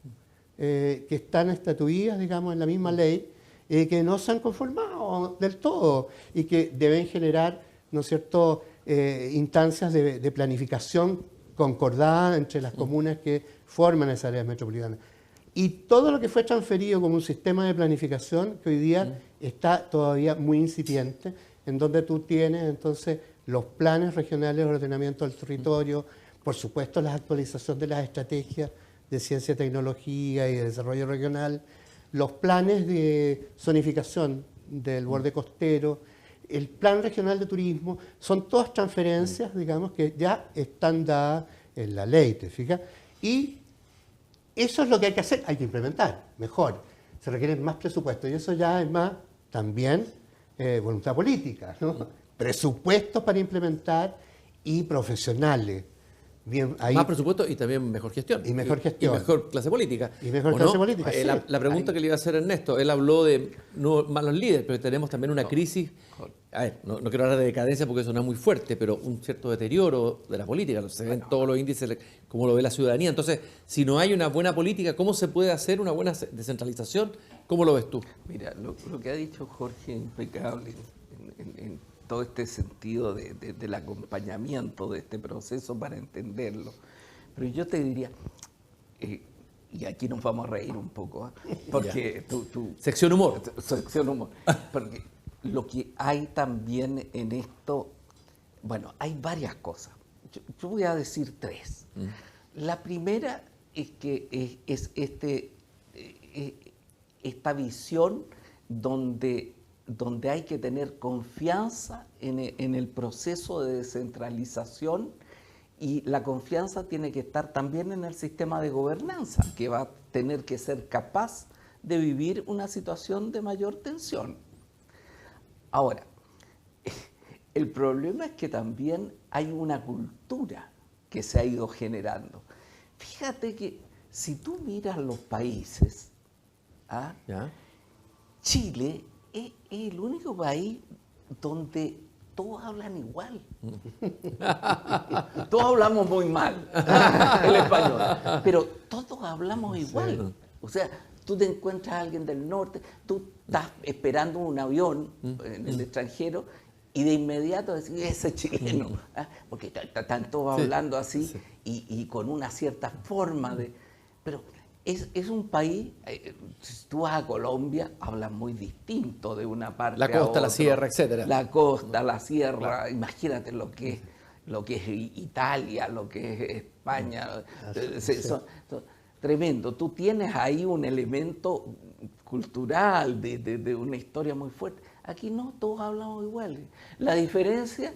que están estatuidas, digamos, en la misma ley, que no se han conformado del todo y que deben generar, ¿no es cierto?, instancias de planificación concordada entre las comunas que forman esas áreas metropolitanas. Y todo lo que fue transferido como un sistema de planificación que hoy día está todavía muy incipiente, en donde tú tienes entonces los planes regionales de ordenamiento del territorio, por supuesto la actualización de las estrategias de ciencia y tecnología y de desarrollo regional, los planes de zonificación del borde costero, el plan regional de turismo, son todas transferencias, digamos, que ya están dadas en la ley, ¿te fijas? Y eso es lo que hay que hacer, hay que implementar mejor. Se requieren más presupuestos y eso ya es más también voluntad política, ¿no? Presupuestos para implementar y profesionales. Bien, ahí, más presupuesto y también mejor gestión. Y mejor gestión. Y mejor clase política. Y mejor clase política, sí. La pregunta que le iba a hacer Ernesto, él habló de no malos líderes, pero tenemos también una crisis, a ver, no quiero hablar de decadencia porque eso no es muy fuerte, pero un cierto deterioro de la política, se ven todos los índices, como lo ve la ciudadanía. Entonces, si no hay una buena política, ¿cómo se puede hacer una buena descentralización? ¿Cómo lo ves tú? Mira, lo que ha dicho Jorge es impecable en todo este sentido del acompañamiento de este proceso para entenderlo. Pero yo te diría, y aquí nos vamos a reír un poco, porque sección humor. Sección humor. Porque lo que hay también en esto, bueno, hay varias cosas. Yo voy a decir tres. La primera es que es esta visión donde hay que tener confianza en el proceso de descentralización y la confianza tiene que estar también en el sistema de gobernanza, que va a tener que ser capaz de vivir una situación de mayor tensión. Ahora, el problema es que también hay una cultura que se ha ido generando. Fíjate que si tú miras los países, Chile es el único país donde todos hablan igual. Todos hablamos muy mal el español, pero todos hablamos igual. O sea, tú te encuentras a alguien del norte, tú estás esperando un avión en el extranjero y de inmediato decís, ese chileno, porque están todos hablando así y con una cierta forma de... Pero es un país, si tú vas a Colombia, hablan muy distinto de una parte la costa, a otra. la sierra, etcétera. La costa, la sierra, imagínate lo que es Italia, lo que es España, tremendo. Tú tienes ahí un elemento cultural, de una historia muy fuerte. Aquí no, todos hablamos iguales. La diferencia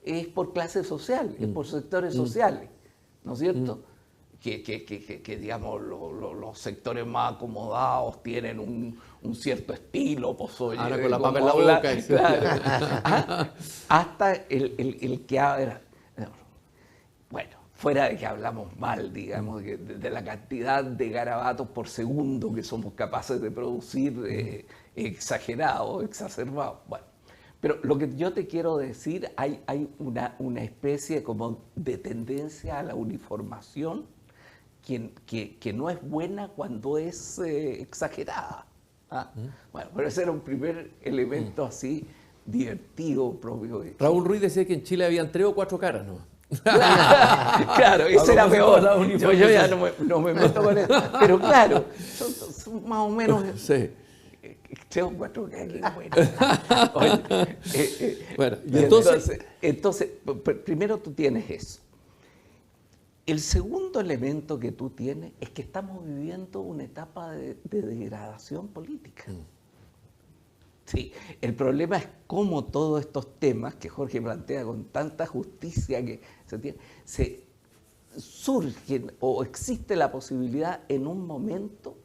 es por clases sociales, es por sectores sociales, ¿no es cierto? Que digamos, los sectores más acomodados tienen un cierto estilo, pues oye, ahora con la papa en la boca. Claro. Hasta el que habla, bueno, fuera de que hablamos mal, digamos, de la cantidad de garabatos por segundo que somos capaces de producir, exagerados, exacerbados. Bueno, pero lo que yo te quiero decir, hay una especie como de tendencia a la uniformación que no es buena cuando es exagerada. Bueno, pero ese era un primer elemento así divertido propio. Raúl Ruiz decía que en Chile habían 3 o 4 caras, ¿no? Claro, ese era peor. Yo ya no me meto con eso. Pero claro, son más o menos... Sí. 3 o 4 caras, bueno. Bueno, y entonces, primero tú tienes eso. El segundo elemento que tú tienes es que estamos viviendo una etapa de degradación política. Sí, el problema es cómo todos estos temas que Jorge plantea con tanta justicia que se surgen o existe la posibilidad en un momento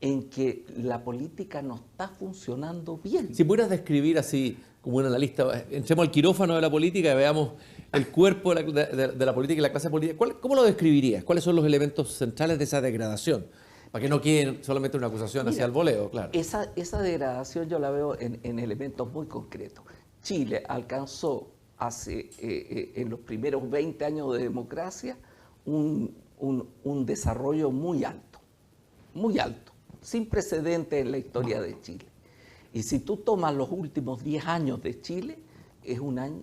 en que la política no está funcionando bien. Si pudieras describir así como un analista, entremos al quirófano de la política y veamos el cuerpo de la política y la clase política. ¿Cómo lo describirías? ¿Cuáles son los elementos centrales de esa degradación? Para que no quede solamente una acusación hacia el voleo, claro. Esa degradación yo la veo en elementos muy concretos. Chile alcanzó en los primeros 20 años de democracia un desarrollo muy alto, sin precedentes en la historia de Chile. Y si tú tomas los últimos 10 años de Chile,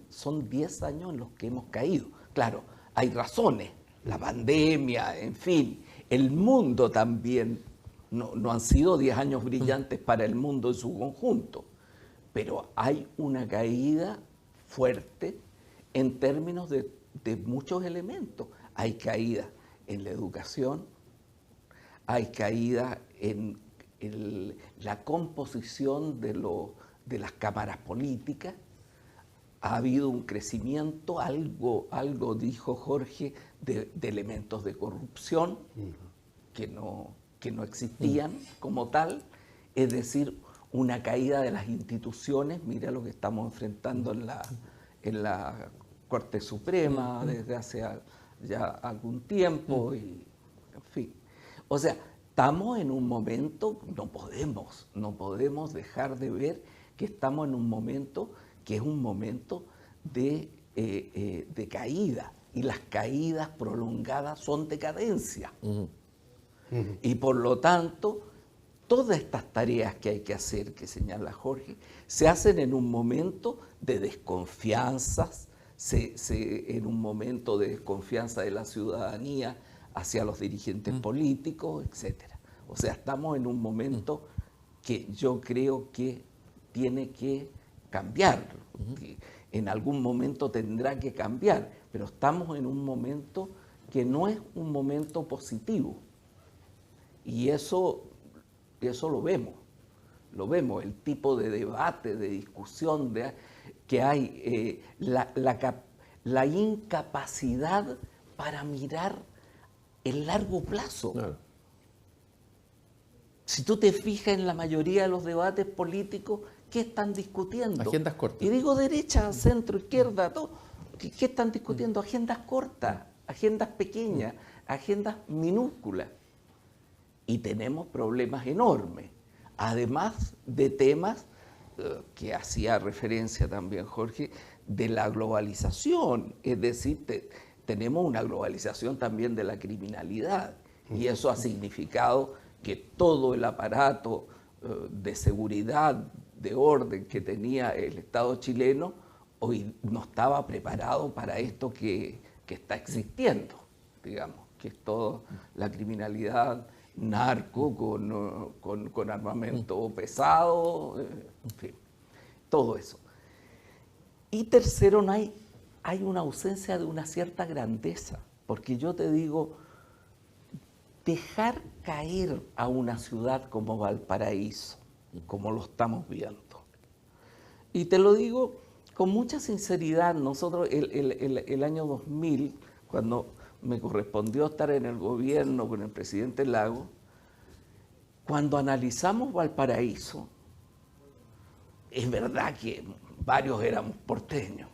son 10 años en los que hemos caído. Claro, hay razones, la pandemia, en fin, el mundo también, no han sido 10 años brillantes para el mundo en su conjunto, pero hay una caída fuerte en términos de muchos elementos. Hay caída en la educación, hay caída en la composición de las cámaras políticas, ha habido un crecimiento, algo dijo Jorge, de elementos de corrupción que no existían como tal, es decir, una caída de las instituciones. Mira lo que estamos enfrentando en la Corte Suprema desde hace ya algún tiempo, y en fin. O sea, estamos en un momento, no podemos dejar de ver que estamos en un momento que es un momento de caída, y las caídas prolongadas son decadencia. Y por lo tanto, todas estas tareas que hay que hacer, que señala Jorge, se hacen en un momento de desconfianzas, en un momento de desconfianza de la ciudadanía hacia los dirigentes políticos, etc. O sea, estamos en un momento que yo creo que tiene que cambiar, que en algún momento tendrá que cambiar, pero estamos en un momento que no es un momento positivo. Y eso lo vemos, el tipo de debate, de discusión que hay, la incapacidad para mirar el largo plazo. Claro. Si tú te fijas en la mayoría de los debates políticos, ¿qué están discutiendo? Agendas cortas. Y digo derecha, centro, izquierda, todo. ¿Qué están discutiendo? Agendas cortas, agendas pequeñas, agendas minúsculas. Y tenemos problemas enormes, además de temas que hacía referencia también Jorge, de la globalización. Es decir, tenemos una globalización también de la criminalidad, y eso ha significado que todo el aparato de seguridad, de orden que tenía el Estado chileno, hoy no estaba preparado para esto que está existiendo, digamos, que es toda la criminalidad narco con armamento pesado, en fin, todo eso. Y tercero, hay una ausencia de una cierta grandeza, porque yo te digo, dejar caer a una ciudad como Valparaíso, como lo estamos viendo. Y te lo digo con mucha sinceridad. Nosotros el año 2000, cuando me correspondió estar en el gobierno con el presidente Lagos, cuando analizamos Valparaíso, es verdad que varios éramos porteños,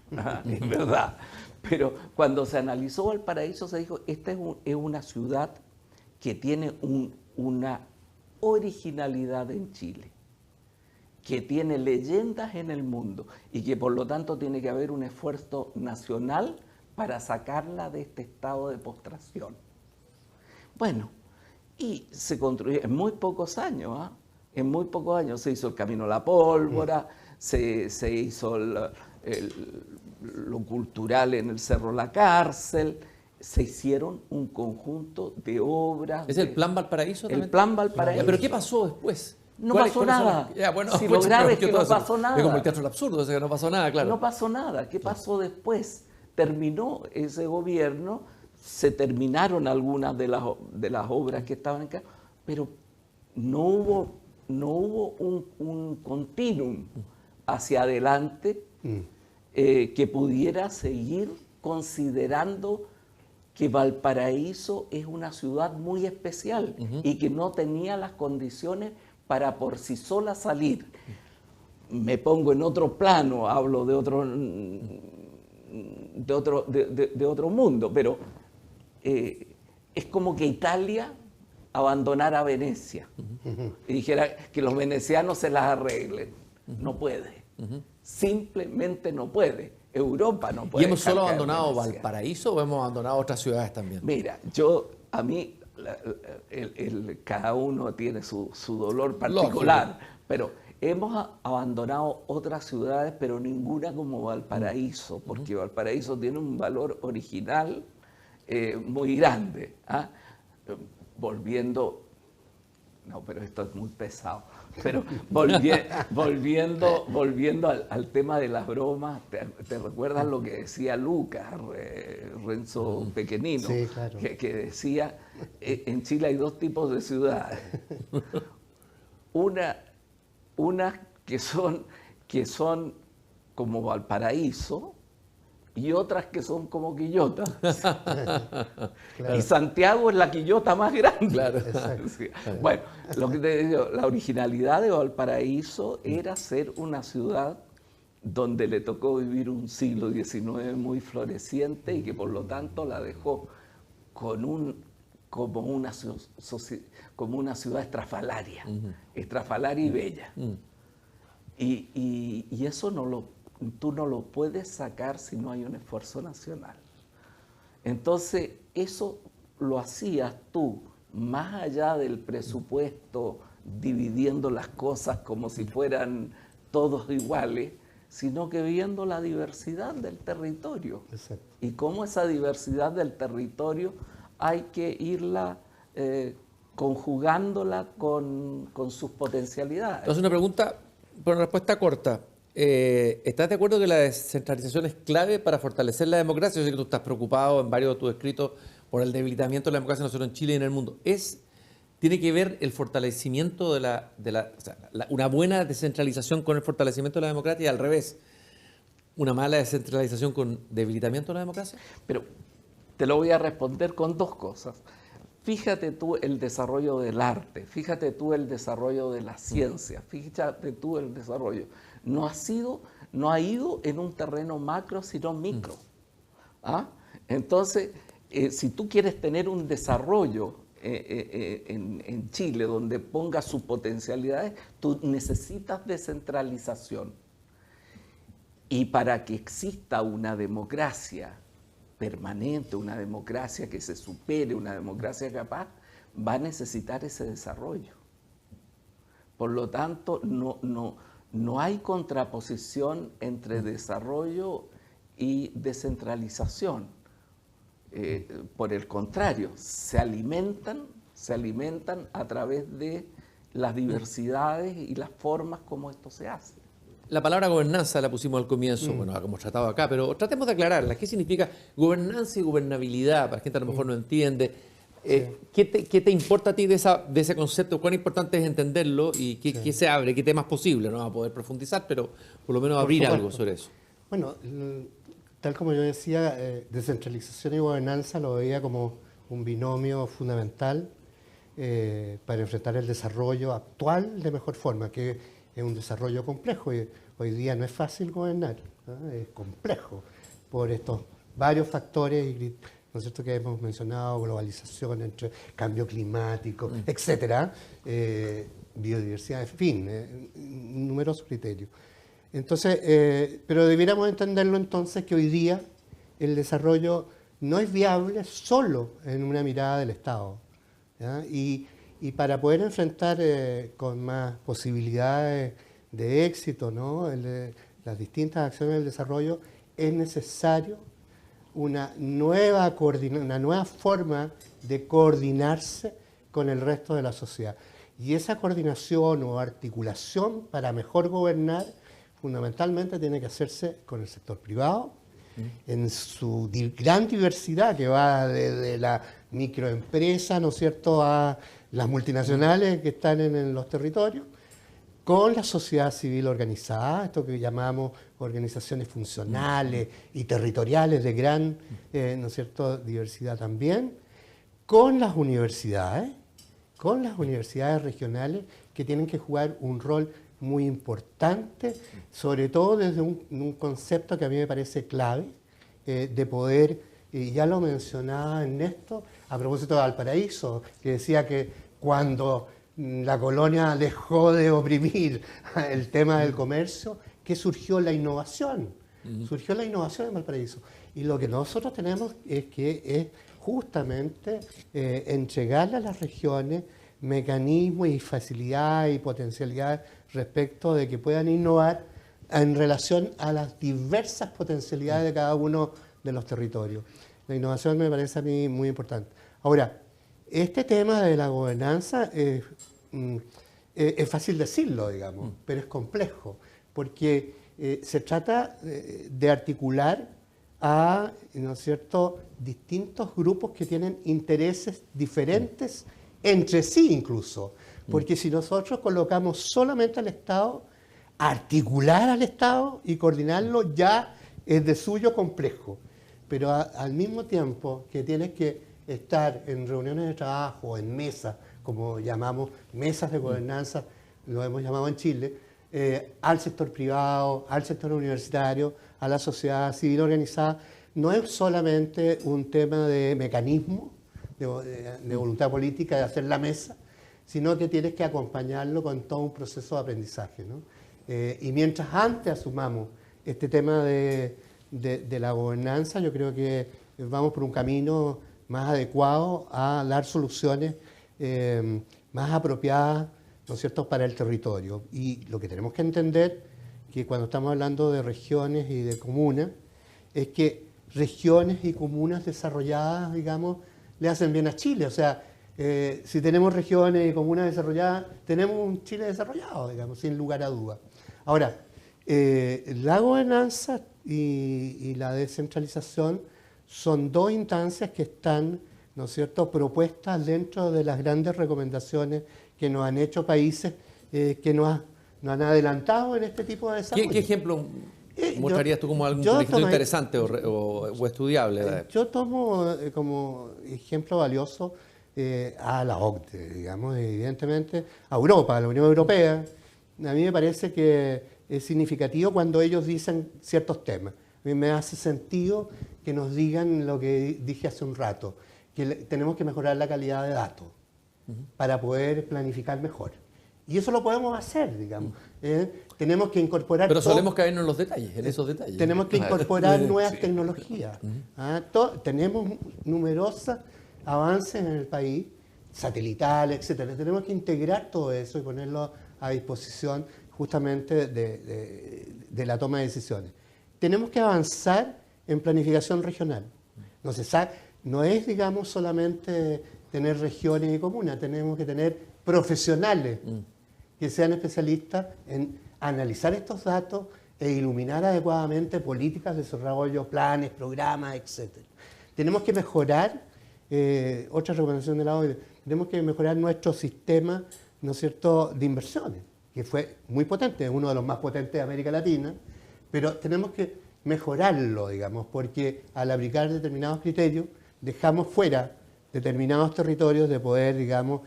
es verdad, pero cuando se analizó Valparaíso se dijo, esta es una ciudad que tiene una originalidad en Chile, que tiene leyendas en el mundo y que por lo tanto tiene que haber un esfuerzo nacional para sacarla de este estado de postración. Bueno, y se construyó en muy pocos años, en muy pocos años se hizo el Camino a la Pólvora, se hizo lo cultural en el Cerro La Cárcel, se hicieron un conjunto de obras. ¿Es el Plan Valparaíso también? El Plan Valparaíso. ¿Pero qué pasó después? No pasó nada. Si lo grave es que no pasó nada. Es como el Teatro del Absurdo, o sea, no pasó nada, claro. No pasó nada. ¿Qué pasó después? Terminó ese gobierno, se terminaron algunas de las obras que estaban acá, pero no hubo un continuum hacia adelante que pudiera seguir considerando que Valparaíso es una ciudad muy especial y que no tenía las condiciones para por sí sola salir. me pongo en otro plano, hablo de otro mundo, pero es como que Italia abandonara Venecia y dijera que los venecianos se las arreglen. No puede. Simplemente no puede. Europa no puede. ¿Y hemos solo calcar abandonado Venecia. Valparaíso o hemos abandonado otras ciudades también? Mira, a mí, cada uno tiene su dolor particular, Lógico. pero hemos abandonado otras ciudades, pero ninguna como Valparaíso, porque Valparaíso tiene un valor original muy grande. ¿Ah? Volviendo, no, pero esto es muy pesado, pero volviendo al tema de las bromas, ¿te recuerdas lo que decía Lucas, Renzo Pequenino? Sí, claro. Que decía, en Chile hay dos tipos de ciudades. Unas que son como Valparaíso y otras que son como Quillota. Claro. Y Santiago es la Quillota más grande. Claro. Exacto. Sí. Bueno, lo que te digo, la originalidad de Valparaíso era ser una ciudad donde le tocó vivir un siglo XIX muy floreciente y que por lo tanto la dejó como una ciudad estrafalaria, estrafalaria y bella. Y eso tú no lo puedes sacar si no hay un esfuerzo nacional. Entonces, eso lo hacías tú, más allá del presupuesto, dividiendo las cosas como si fueran todos iguales, sino que viendo la diversidad del territorio. Exacto. Y cómo esa diversidad del territorio hay que irla conjugándola con sus potencialidades. Entonces, una pregunta, por una respuesta corta. ¿Estás de acuerdo que la descentralización es clave para fortalecer la democracia? Yo sé que tú estás preocupado en varios de tus escritos por el debilitamiento de la democracia no solo en Chile y en el mundo. ¿Tiene que ver el fortalecimiento una buena descentralización con el fortalecimiento de la democracia y al revés, una mala descentralización con debilitamiento de la democracia? Pero te lo voy a responder con dos cosas. Fíjate tú el desarrollo del arte, fíjate tú el desarrollo de la ciencia, fíjate tú el desarrollo. No ha ido en un terreno macro, sino micro. ¿Ah? Entonces, si tú quieres tener un desarrollo en Chile donde ponga sus potencialidades, tú necesitas descentralización. Y para que exista una democracia permanente, una democracia que se supere, una democracia capaz, va a necesitar ese desarrollo. Por lo tanto, no hay contraposición entre desarrollo y descentralización. Por el contrario, se alimentan a través de las diversidades y las formas como esto se hace. La palabra gobernanza la pusimos al comienzo, bueno, la hemos tratado acá, pero tratemos de aclararla. ¿Qué significa gobernanza y gobernabilidad? Para la gente a lo mejor no entiende. ¿Qué te importa a ti de ese concepto? ¿Cuán importante es entenderlo? ¿Y qué se abre? ¿Qué temas posibles? No vamos a poder profundizar, pero por lo menos abrir algo sobre eso. Bueno, tal como yo decía, descentralización y gobernanza lo veía como un binomio fundamental para enfrentar el desarrollo actual de mejor forma, que es un desarrollo complejo. Y hoy día no es fácil gobernar, ¿no? Es complejo por estos varios factores, ¿no es cierto?, que hemos mencionado: globalización, entre cambio climático, etcétera, biodiversidad, en fin, numerosos criterios. Entonces, pero debiéramos entenderlo entonces que hoy día el desarrollo no es viable solo en una mirada del Estado, ¿ya? Y para poder enfrentar con más posibilidades de éxito, ¿no?, las distintas acciones del desarrollo, es necesario una nueva forma de coordinarse con el resto de la sociedad. Y esa coordinación o articulación para mejor gobernar fundamentalmente tiene que hacerse con el sector privado, en su gran diversidad, que va desde la microempresa, ¿no es cierto?, a las multinacionales que están en los territorios, con la sociedad civil organizada, esto que llamamos organizaciones funcionales y territoriales de gran, ¿no es cierto?, diversidad también, con las universidades regionales, que tienen que jugar un rol muy importante, sobre todo desde un concepto que a mí me parece clave, de poder, y ya lo mencionaba Ernesto, a propósito de Valparaíso, que decía que cuando la colonia dejó de oprimir el tema del comercio, que surgió la innovación. Surgió la innovación en Valparaíso. Y lo que nosotros tenemos es justamente entregarle a las regiones mecanismos y facilidades y potencialidades respecto de que puedan innovar en relación a las diversas potencialidades de cada uno de los territorios. La innovación me parece a mí muy importante. Ahora, este tema de la gobernanza es fácil decirlo, digamos, pero es complejo, porque se trata de articular a, ¿no es cierto?, distintos grupos que tienen intereses diferentes entre sí incluso, porque si nosotros colocamos solamente al Estado, articular al Estado y coordinarlo ya es de suyo complejo, pero al mismo tiempo que tienes que estar en reuniones de trabajo, en mesas, como llamamos mesas de gobernanza, lo hemos llamado en Chile, al sector privado, al sector universitario, a la sociedad civil organizada, no es solamente un tema de mecanismo, de voluntad política, de hacer la mesa, sino que tienes que acompañarlo con todo un proceso de aprendizaje, ¿no? Y mientras antes asumamos este tema de la gobernanza, yo creo que vamos por un camino más adecuado a dar soluciones más apropiadas, ¿no es cierto?, para el territorio. Y lo que tenemos que entender, que cuando estamos hablando de regiones y de comunas, es que regiones y comunas desarrolladas, digamos, le hacen bien a Chile. O sea, si tenemos regiones y comunas desarrolladas, tenemos un Chile desarrollado, digamos, sin lugar a dudas. Ahora, la gobernanza y la descentralización son dos instancias que están, ¿no es cierto?, propuestas dentro de las grandes recomendaciones que nos han hecho países que nos han adelantado en este tipo de desarrollo. ¿Qué ejemplo mostrarías tú como algún ejemplo interesante o estudiable? Yo tomo como ejemplo valioso a la OCDE, digamos, evidentemente, a Europa, a la Unión Europea. A mí me parece que es significativo cuando ellos dicen ciertos temas. A mí me hace sentido que nos digan lo que dije hace un rato, que tenemos que mejorar la calidad de datos para poder planificar mejor. Y eso lo podemos hacer, digamos. Tenemos que incorporar... Pero solemos caernos en los detalles, en esos detalles. Tenemos que incorporar nuevas tecnologías. Tenemos numerosos avances en el país, satelitales, etcétera. Tenemos que integrar todo eso y ponerlo a disposición justamente de la toma de decisiones. Tenemos que avanzar en planificación regional. No es, digamos, solamente tener regiones y comunas, tenemos que tener profesionales que sean especialistas en analizar estos datos e iluminar adecuadamente políticas de desarrollo, planes, programas, etc. Tenemos que mejorar, otra recomendación de la OID, tenemos que mejorar nuestro sistema, ¿no es cierto?, de inversiones, que fue muy potente, es uno de los más potentes de América Latina, pero tenemos que mejorarlo, digamos, porque al aplicar determinados criterios dejamos fuera determinados territorios de poder, digamos,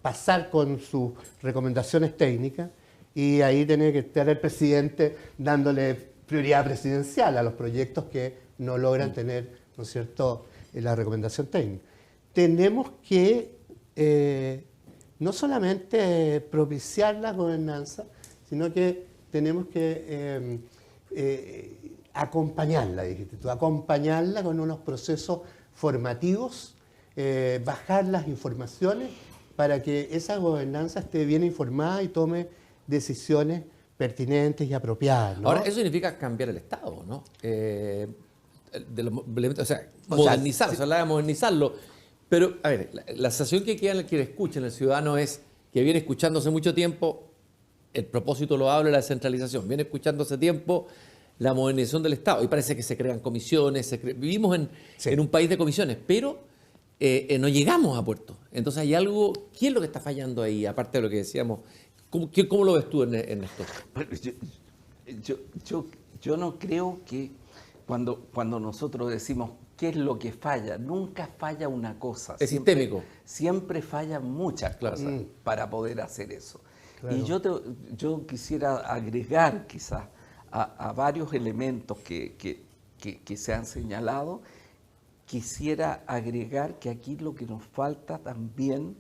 pasar con sus recomendaciones técnicas, y ahí tiene que estar el presidente dándole prioridad presidencial a los proyectos que no logran tener, ¿no es cierto?, la recomendación técnica. Tenemos que no solamente propiciar la gobernanza, sino que tenemos que acompañarla, dijiste tú, acompañarla con unos procesos formativos, bajar las informaciones para que esa gobernanza esté bien informada y tome decisiones pertinentes y apropiadas, ¿no? Ahora, eso significa cambiar el Estado, ¿no? Modernizarlo, se habla de modernizarlo. Pero, a ver, la sensación que queda en el que escucha, en el ciudadano, es que viene escuchando hace mucho tiempo el propósito loable de la descentralización, viene escuchando hace tiempo la modernización del Estado, y parece que se crean comisiones, vivimos en un país de comisiones, pero no llegamos a puerto. Entonces hay algo, ¿qué es lo que está fallando ahí, aparte de lo que decíamos? ¿Cómo lo ves tú en esto? Yo no creo que cuando nosotros decimos qué es lo que falla, nunca falla una cosa. Es sistémico. Siempre fallan muchas cosas para poder hacer eso. Claro. Y yo quisiera agregar quizás a varios elementos que se han señalado, quisiera agregar que aquí lo que nos falta también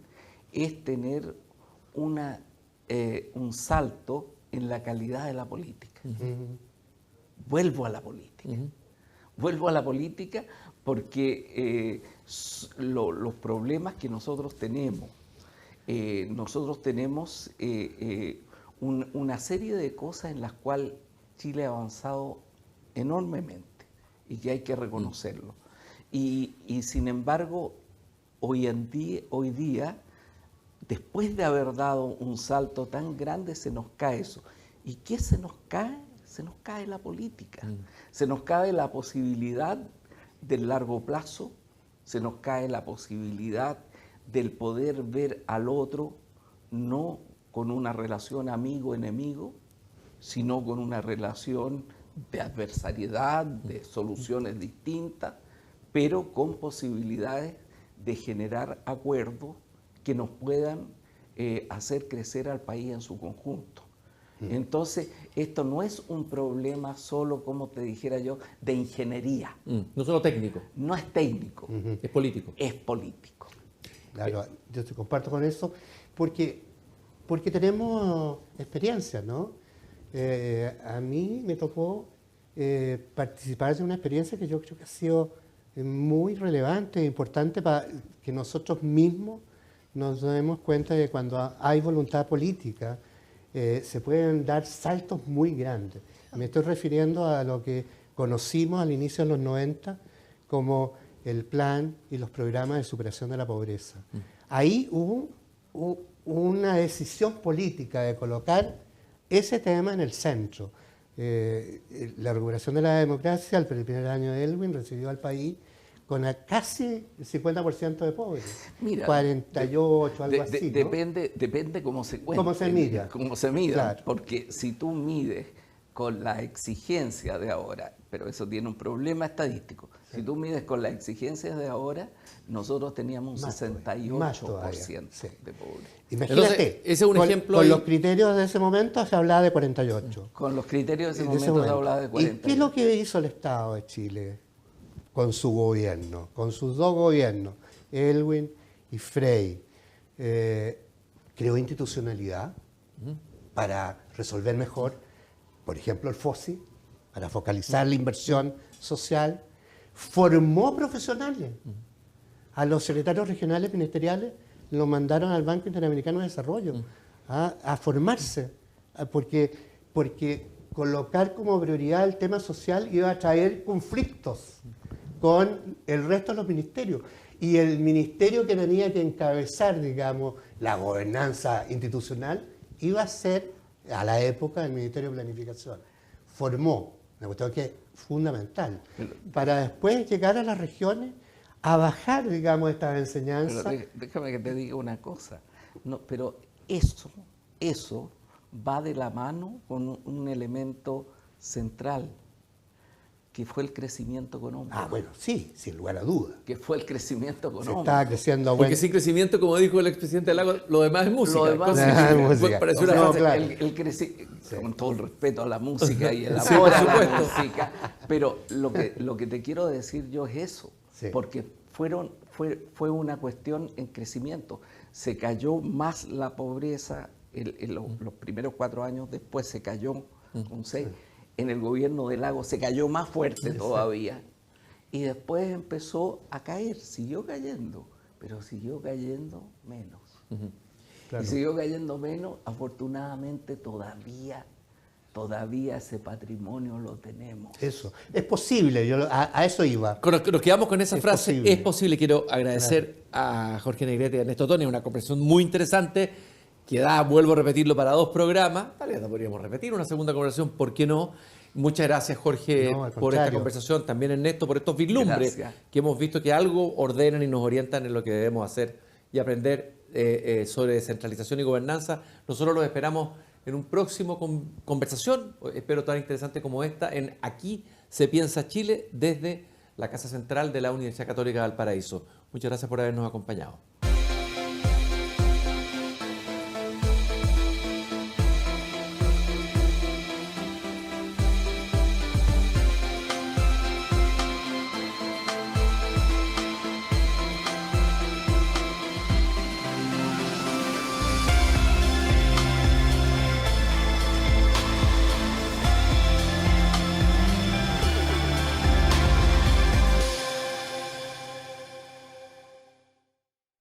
es tener un salto en la calidad de la política. Vuelvo a la política. Vuelvo a la política porque los problemas que nosotros tenemos una serie de cosas en las cuales Chile ha avanzado enormemente y que hay que reconocerlo. Y sin embargo, hoy día, después de haber dado un salto tan grande, se nos cae eso. ¿Y qué se nos cae? Se nos cae la política. Se nos cae la posibilidad del largo plazo, se nos cae la posibilidad del poder ver al otro no con una relación amigo-enemigo, sino con una relación de adversariedad, de soluciones distintas, pero con posibilidades de generar acuerdos que nos puedan hacer crecer al país en su conjunto. Entonces, esto no es un problema solo, como te dijera yo, de ingeniería. No solo técnico. No es técnico. Es político. Es político. Claro, yo te comparto con eso, porque tenemos experiencia, ¿no? A mí me tocó participar de una experiencia que yo creo que ha sido muy relevante e importante para que nosotros mismos nos demos cuenta de que cuando hay voluntad política se pueden dar saltos muy grandes. Me estoy refiriendo a lo que conocimos al inicio de los 90 como el plan y los programas de superación de la pobreza. Ahí hubo una decisión política de colocar ese tema en el centro. La recuperación de la democracia, el primer año de Elwin, recibió al país con casi el 50% de pobres. Mira, 48, algo así, ¿no? Depende cómo se cuente. Cómo se mida. Cómo se mida, Claro. porque si tú mides con la exigencia de ahora, pero eso tiene un problema estadístico, si tú mides con las exigencias de ahora, nosotros teníamos un Más todavía, 68% sí. de pobres. Imagínate, Entonces, ese es un ejemplo con ahí. los criterios de ese momento se hablaba de 48. Con los criterios de ese De ese momento se momento. hablaba de 40. ¿Y qué es lo que hizo el Estado de Chile con su gobierno, con sus dos gobiernos, Elwin y Frey? Creó institucionalidad para resolver mejor, por ejemplo, el FOSI, para focalizar la inversión social, formó profesionales. A los secretarios regionales ministeriales los mandaron al Banco Interamericano de Desarrollo a formarse, porque colocar como prioridad el tema social iba a traer conflictos con el resto de los ministerios. Y el ministerio que tenía que encabezar, digamos, la gobernanza institucional iba a ser, a la época, el Ministerio de Planificación. Formó, una cuestión que es fundamental, para después llegar a las regiones a bajar, digamos, estas enseñanzas. Pero déjame que te diga una cosa. No, pero eso va de la mano con un elemento central, que fue el crecimiento económico. Ah, bueno, sí, sin lugar a dudas. Que fue el crecimiento Se económico. estaba creciendo a Porque buen... sin crecimiento, como dijo el expresidente Lago, lo demás es música. Lo demás Entonces, es música. pareció una No, frase- claro. Con todo el respeto a la música y el Sí, amor por a la supuesto. música, pero lo que te quiero decir yo es eso, Sí. porque fue una cuestión en crecimiento. Se cayó más la pobreza en los primeros 4 años, después se cayó con 6. En el gobierno de Lago se cayó más fuerte todavía y después empezó a caer, siguió cayendo, pero siguió cayendo menos. Claro. Y siguió cayendo menos, afortunadamente todavía ese patrimonio lo tenemos. Eso, es posible, a eso iba. Nos quedamos con esa Es frase, posible. es posible. Quiero agradecer a Jorge Negrete y a Ernesto Toni, una conversación muy interesante que da, vuelvo a repetirlo, para 2 programas. Tal vez no podríamos repetir una segunda conversación, ¿por qué no? Muchas gracias, Jorge, No, al por esta contrario. conversación. También Ernesto, por estos vislumbres Gracias. que hemos visto que algo ordenan y nos orientan en lo que debemos hacer y aprender sobre descentralización y gobernanza. Nosotros los esperamos en un próximo conversación, espero tan interesante como esta, en Aquí se piensa Chile, desde la Casa Central de la Universidad Católica de Valparaíso. Muchas gracias por habernos acompañado.